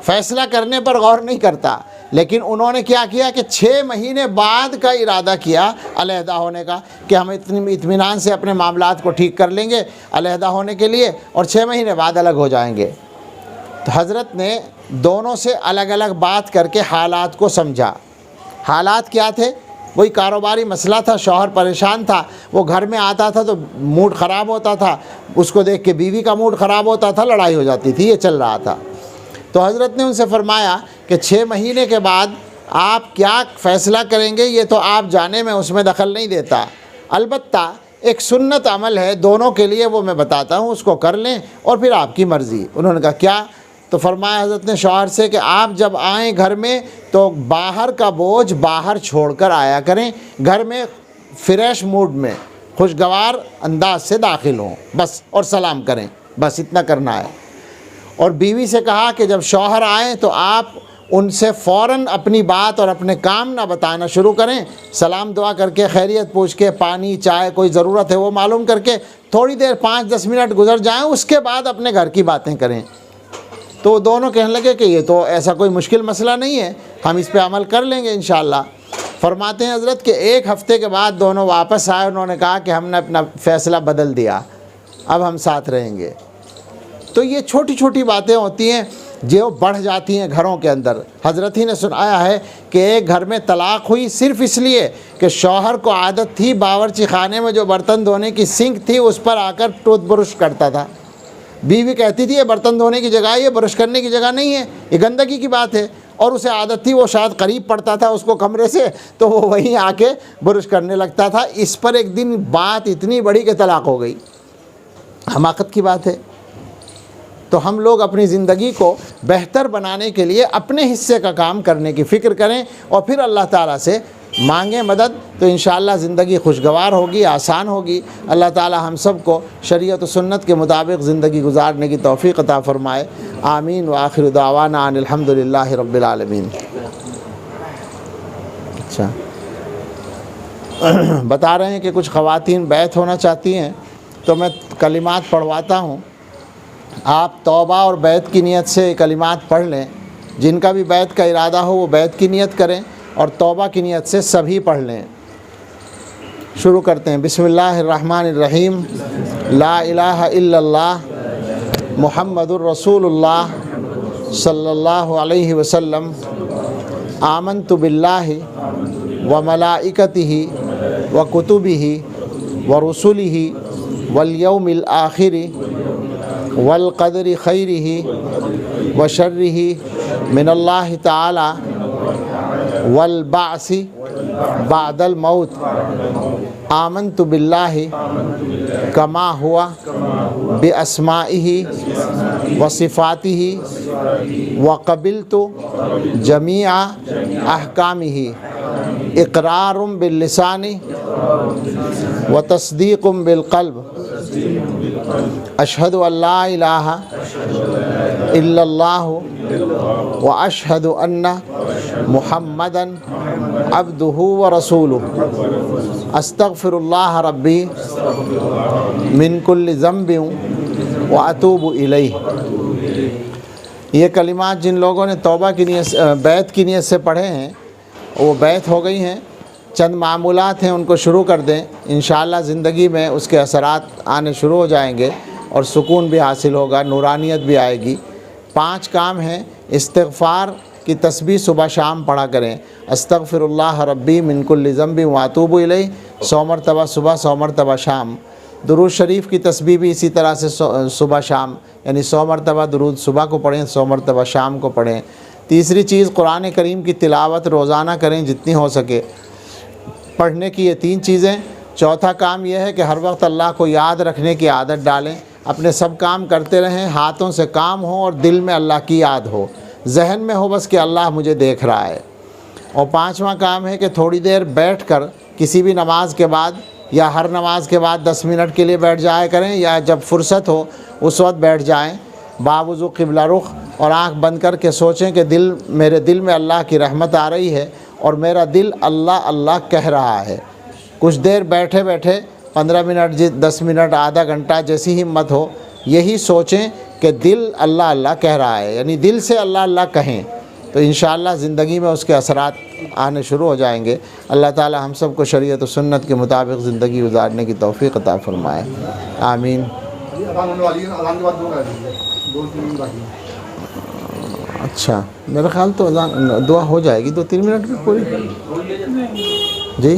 فیصلہ کرنے پر غور نہیں کرتا۔ لیکن انہوں نے کیا کیا کہ 6 مہینے بعد کا ارادہ کیا علیحدہ ہونے کا، کہ ہم اتنی اطمینان سے اپنے معاملات کو ٹھیک کر لیں گے علیحدہ ہونے کے لیے، اور 6 مہینے بعد الگ ہو جائیں گے۔ تو حضرت نے دونوں سے الگ الگ بات کر کے حالات کو سمجھا۔ حالات کیا تھے؟ وہی کاروباری مسئلہ تھا، شوہر پریشان تھا، وہ گھر میں آتا تھا تو موڈ خراب ہوتا تھا، اس کو دیکھ کے بیوی کا موڈ خراب ہوتا تھا، لڑائی ہو جاتی تھی، یہ چل رہا تھا۔ تو حضرت نے ان سے فرمایا کہ 6 مہینے کے بعد آپ کیا فیصلہ کریں گے یہ تو آپ جانے، میں اس میں دخل نہیں دیتا، البتہ ایک سنت عمل ہے دونوں کے لیے، وہ میں بتاتا ہوں، اس کو کر لیں اور پھر آپ کی مرضی۔ انہوں نے کہا کیا؟ تو فرمایا حضرت نے شوہر سے کہ آپ جب آئیں گھر میں تو باہر کا بوجھ باہر چھوڑ کر آیا کریں، گھر میں فریش موڈ میں خوشگوار انداز سے داخل ہوں بس، اور سلام کریں، بس اتنا کرنا ہے۔ اور بیوی سے کہا کہ جب شوہر آئیں تو آپ ان سے فوراً اپنی بات اور اپنے کام نہ بتانا شروع کریں، سلام دعا کر کے، خیریت پوچھ کے، پانی چائے کوئی ضرورت ہے وہ معلوم کر کے، تھوڑی دیر 5-10 منٹ گزر جائیں، اس کے بعد اپنے گھر کی باتیں کریں۔ تو دونوں کہنے لگے کہ یہ تو ایسا کوئی مشکل مسئلہ نہیں ہے، ہم اس پہ عمل کر لیں گے انشاءاللہ۔ فرماتے ہیں حضرت کہ 1 ہفتے کے بعد دونوں واپس آئے، انہوں نے کہا کہ ہم نے اپنا فیصلہ بدل دیا، اب ہم ساتھ رہیں گے۔ تو یہ چھوٹی چھوٹی باتیں ہوتی ہیں جو بڑھ جاتی ہیں گھروں کے اندر۔ حضرت ہی نے سنایا ہے کہ ایک گھر میں طلاق ہوئی صرف اس لیے کہ شوہر کو عادت تھی باورچی خانے میں جو برتن دھونے کی سنک تھی اس پر آ کر ٹوتھ برش کرتا تھا، بیوی کہتی تھی یہ برتن دھونے کی جگہ ہے، یہ برش کرنے کی جگہ نہیں ہے، یہ گندگی کی بات ہے، اور اسے عادت تھی، وہ شاید قریب پڑتا تھا اس کو کمرے سے تو وہ وہیں آ کے برش کرنے لگتا تھا۔ اس پر ایک دن بات اتنی بڑی کہ طلاق ہو گئی۔ حماقت کی بات ہے۔ تو ہم لوگ اپنی زندگی کو بہتر بنانے کے لیے اپنے حصے کا کام کرنے کی فکر کریں اور پھر اللہ تعالیٰ سے مانگیں مدد، تو انشاءاللہ زندگی خوشگوار ہوگی، آسان ہوگی۔ اللہ تعالیٰ ہم سب کو شریعت و سنت کے مطابق زندگی گزارنے کی توفیق عطا فرمائے۔ آمین وآخر دعوانا ان الحمدللہ رب العالمین۔ اچھا، بتا رہے ہیں کہ کچھ خواتین بیعت ہونا چاہتی ہیں، تو میں کلمات پڑھواتا ہوں، آپ توبہ اور بیعت کی نیت سے کلمات پڑھ لیں۔ جن کا بھی بیعت کا ارادہ ہو وہ بیعت کی نیت کریں اور توبہ کی نیت سے سبھی پڑھ لیں۔ شروع کرتے ہیں۔ بسم اللہ الرحمن الرحیم۔ لا الہ الا اللہ محمد الرسول اللہ صلی اللہ علیہ وسلم۔ آمنت باللہ وملائکتہ وکتبہ ورسلہ والیوم الآخر والقدر خیرہ وشرہ من اللہ تعالی والبعث بعد الموت۔ آمنت باللہ کما ہوا باسمائہ وصفاتہ وقبلت جمیع احکامہ۔ اقرار باللسان و تصدیق بالقلب اشہد ان لا الہ الا اللہ و اشہد ان محمدا عبدہ و رسولہ استغفر اللہ ربی من کل ذنب و اتوب الیہ۔ یہ کلمات جن لوگوں نے توبہ کی نیت بیعت کی نیت سے پڑھے ہیں وہ بیعت ہو گئی ہیں، چند معمولات ہیں ان کو شروع کر دیں، انشاءاللہ زندگی میں اس کے اثرات آنے شروع ہو جائیں گے اور سکون بھی حاصل ہوگا، نورانیت بھی آئے گی۔ 5 کام ہیں۔ استغفار کی تسبیح صبح شام پڑھا کریں، استغفر اللہ ربی من کل ذنب و اتوب الیہ 100 مرتبہ صبح 100 مرتبہ شام۔ درود شریف کی تسبیح بھی اسی طرح سے صبح شام، یعنی 100 مرتبہ درود صبح کو پڑھیں، 100 مرتبہ شام کو پڑھیں۔ تیسری چیز قرآن کریم کی تلاوت روزانہ کریں جتنی ہو سکے، پڑھنے کی یہ 3 چیزیں۔ چوتھا کام یہ ہے کہ ہر وقت اللہ کو یاد رکھنے کی عادت ڈالیں، اپنے سب کام کرتے رہیں، ہاتھوں سے کام ہو اور دل میں اللہ کی یاد ہو، ذہن میں ہو بس کہ اللہ مجھے دیکھ رہا ہے۔ اور 5واں کام ہے کہ تھوڑی دیر بیٹھ کر کسی بھی نماز کے بعد یا ہر نماز کے بعد 10 منٹ کے لیے بیٹھ جایا کریں، یا جب فرصت ہو اس وقت بیٹھ جائیں، باوضو قبلہ رخ، اور آنکھ بند کر کے سوچیں کہ میرے دل میں اللہ کی رحمت آ رہی ہے اور میرا دل اللہ اللہ کہہ رہا ہے۔ کچھ دیر بیٹھے بیٹھے 15 منٹ 10 منٹ آدھا گھنٹہ جیسی ہمت ہو یہی سوچیں کہ دل اللہ اللہ کہہ رہا ہے، یعنی دل سے اللہ اللہ کہیں، تو انشاءاللہ زندگی میں اس کے اثرات آنے شروع ہو جائیں گے۔ اللہ تعالی ہم سب کو شریعت و سنت کے مطابق زندگی گزارنے کی توفیق عطا فرمائے، آمین۔ اچھا میرا خیال تو اذان دعا ہو جائے گی 2-3 منٹ میں پوری، جی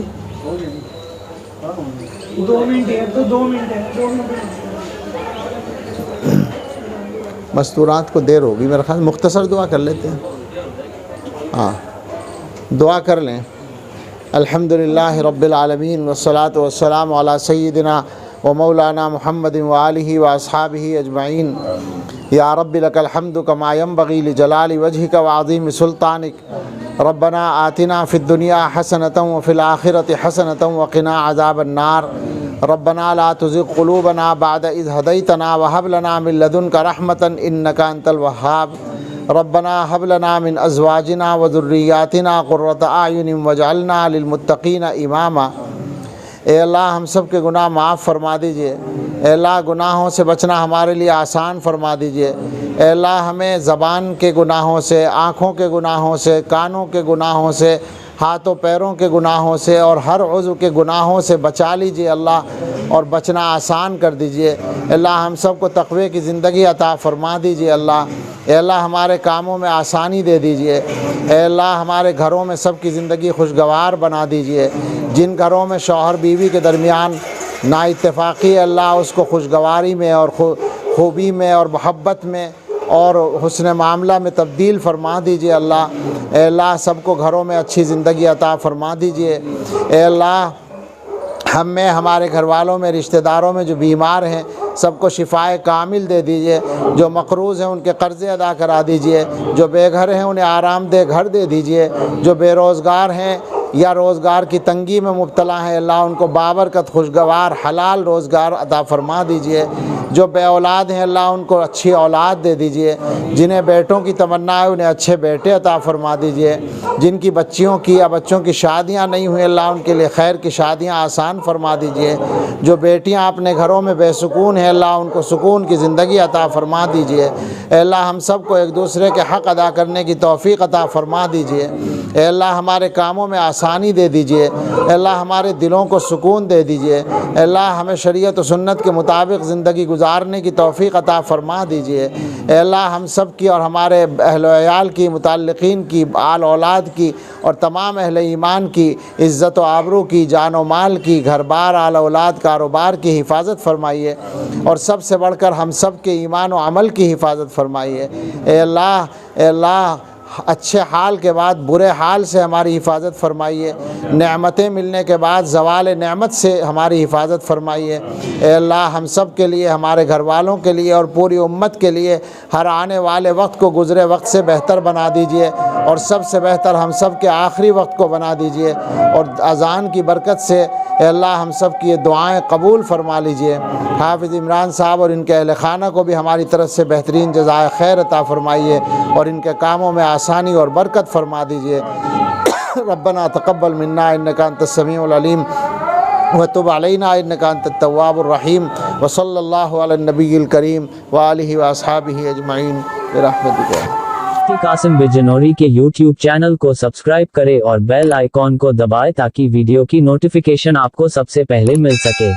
2 منٹ ہے تو 2 منٹ ہے، 2 منٹ۔ مستورات کو دیر ہوگی میرا خیال، مختصر دعا کر لیتے ہیں۔ ہاں دعا کر لیں۔ الحمدللہ رب العالمین والصلاة والسلام علی سیدنا و مولانا محمد وآلہ واصحابہ اجمعین۔ یا رب لک الحمد کما ینبغی لجلال وجہک وعظیم سلطانک۔ ربنا آتنا فی الدنیا حسنۃ وفی الآخرۃ حسنۃ وقنا عذاب النار۔ ربنا لا تزغ قلوبنا بعد اذ ہدیتنا وہب لنا من لدنک رحمۃ انک انت الوہاب۔ ربنا هب لنا من ازواجنا وذریاتنا قرۃ اعین واجعلنا للمتقین اماما۔ اے اللہ ہم سب کے گناہ معاف فرما دیجئے، اے اللہ گناہوں سے بچنا ہمارے لیے آسان فرما دیجئے، اے اللہ ہمیں زبان کے گناہوں سے، آنکھوں کے گناہوں سے، کانوں کے گناہوں سے، ہاتھوں پیروں کے گناہوں سے اور ہر عضو کے گناہوں سے بچا لیجئے اللہ، اور بچنا آسان کر دیجئے۔ اللہ ہم سب کو تقوی کی زندگی عطا فرما دیجئے اللہ۔ اے اللہ ہمارے کاموں میں آسانی دے دیجئے، اے اللہ ہمارے گھروں میں سب کی زندگی خوشگوار بنا دیجئے۔ جن گھروں میں شوہر بیوی کے درمیان نا اتفاقی ہے اللہ اس کو خوشگواری میں اور خوبی میں اور محبت میں اور حسن معاملہ میں تبدیل فرما دیجئے اللہ۔ اے اللہ سب کو گھروں میں اچھی زندگی عطا فرما دیجئے۔ اے اللہ ہم میں، ہمارے گھر والوں میں، رشتہ داروں میں جو بیمار ہیں سب کو شفائے کامل دے دیجئے، جو مقروض ہیں ان کے قرضے ادا کرا دیجئے، جو بے گھر ہیں انہیں آرام دہ گھر دے دیجئے، جو بے روزگار ہیں یا روزگار کی تنگی میں مبتلا ہیں اللہ ان کو بابرکت خوشگوار حلال روزگار عطا فرما دیجئے، جو بے اولاد ہیں اللہ ان کو اچھی اولاد دے دیجئے، جنہیں بیٹوں کی تمنا ہے انہیں اچھے بیٹے عطا فرما دیجئے، جن کی بچیوں کی یا بچوں کی شادیاں نہیں ہوئی اللہ ان کے لیے خیر کی شادیاں آسان فرما دیجئے، جو بیٹیاں اپنے گھروں میں بے سکون ہیں اللہ ان کو سکون کی زندگی عطا فرما دیجئے۔ اے اللہ ہم سب کو ایک دوسرے کے حق ادا کرنے کی توفیق عطا فرما دیجئے۔ اے اللہ ہمارے کاموں میں آسانی دے دیجئے، اے اللہ ہمارے دلوں کو سکون دے دیجئے، اے اللہ ہمیں شریعت و سنت کے مطابق زندگی گزارنے کی توفیق عطا فرما دیجئے۔ اے اللہ ہم سب کی اور ہمارے اہل و عیال کی، متعلقین کی، آل اولاد کی اور تمام اہل ایمان کی عزت و آبرو کی، جان و مال کی، گھر بار، آل اولاد، کاروبار کی حفاظت فرمائیے، اور سب سے بڑھ کر ہم سب کے ایمان و عمل کی حفاظت فرمائیے۔ اے اللہ اچھے حال کے بعد برے حال سے ہماری حفاظت فرمائیے، نعمتیں ملنے کے بعد زوال نعمت سے ہماری حفاظت فرمائیے۔ اے اللہ ہم سب کے لیے، ہمارے گھر والوں کے لیے اور پوری امت کے لیے ہر آنے والے وقت کو گزرے وقت سے بہتر بنا دیجئے، اور سب سے بہتر ہم سب کے آخری وقت کو بنا دیجئے، اور اذان کی برکت سے اے اللہ ہم سب کی یہ دعائیں قبول فرما لیجئے۔ حافظ عمران صاحب اور ان کے اہل خانہ کو بھی ہماری طرف سے بہترین جزائے خیر عطا فرمائیے، اور ان کے کاموں میں آسانی اور برکت فرما دیجئے۔ ربنا تقبل منا انک انت السمیع العلیم وتب علینا انک انت التواب الرحیم، وصلی اللہ علی النبی الکریم وآلہ واصحابہ اجمعین برحمتک۔ مفتی قاسم بجنوری کے یوٹیوب چینل کو سبسکرائب کریں اور بیل آئیکن کو دبائیں تاکہ ویڈیو کی نوٹیفیکیشن آپ کو سب سے پہلے مل سکے۔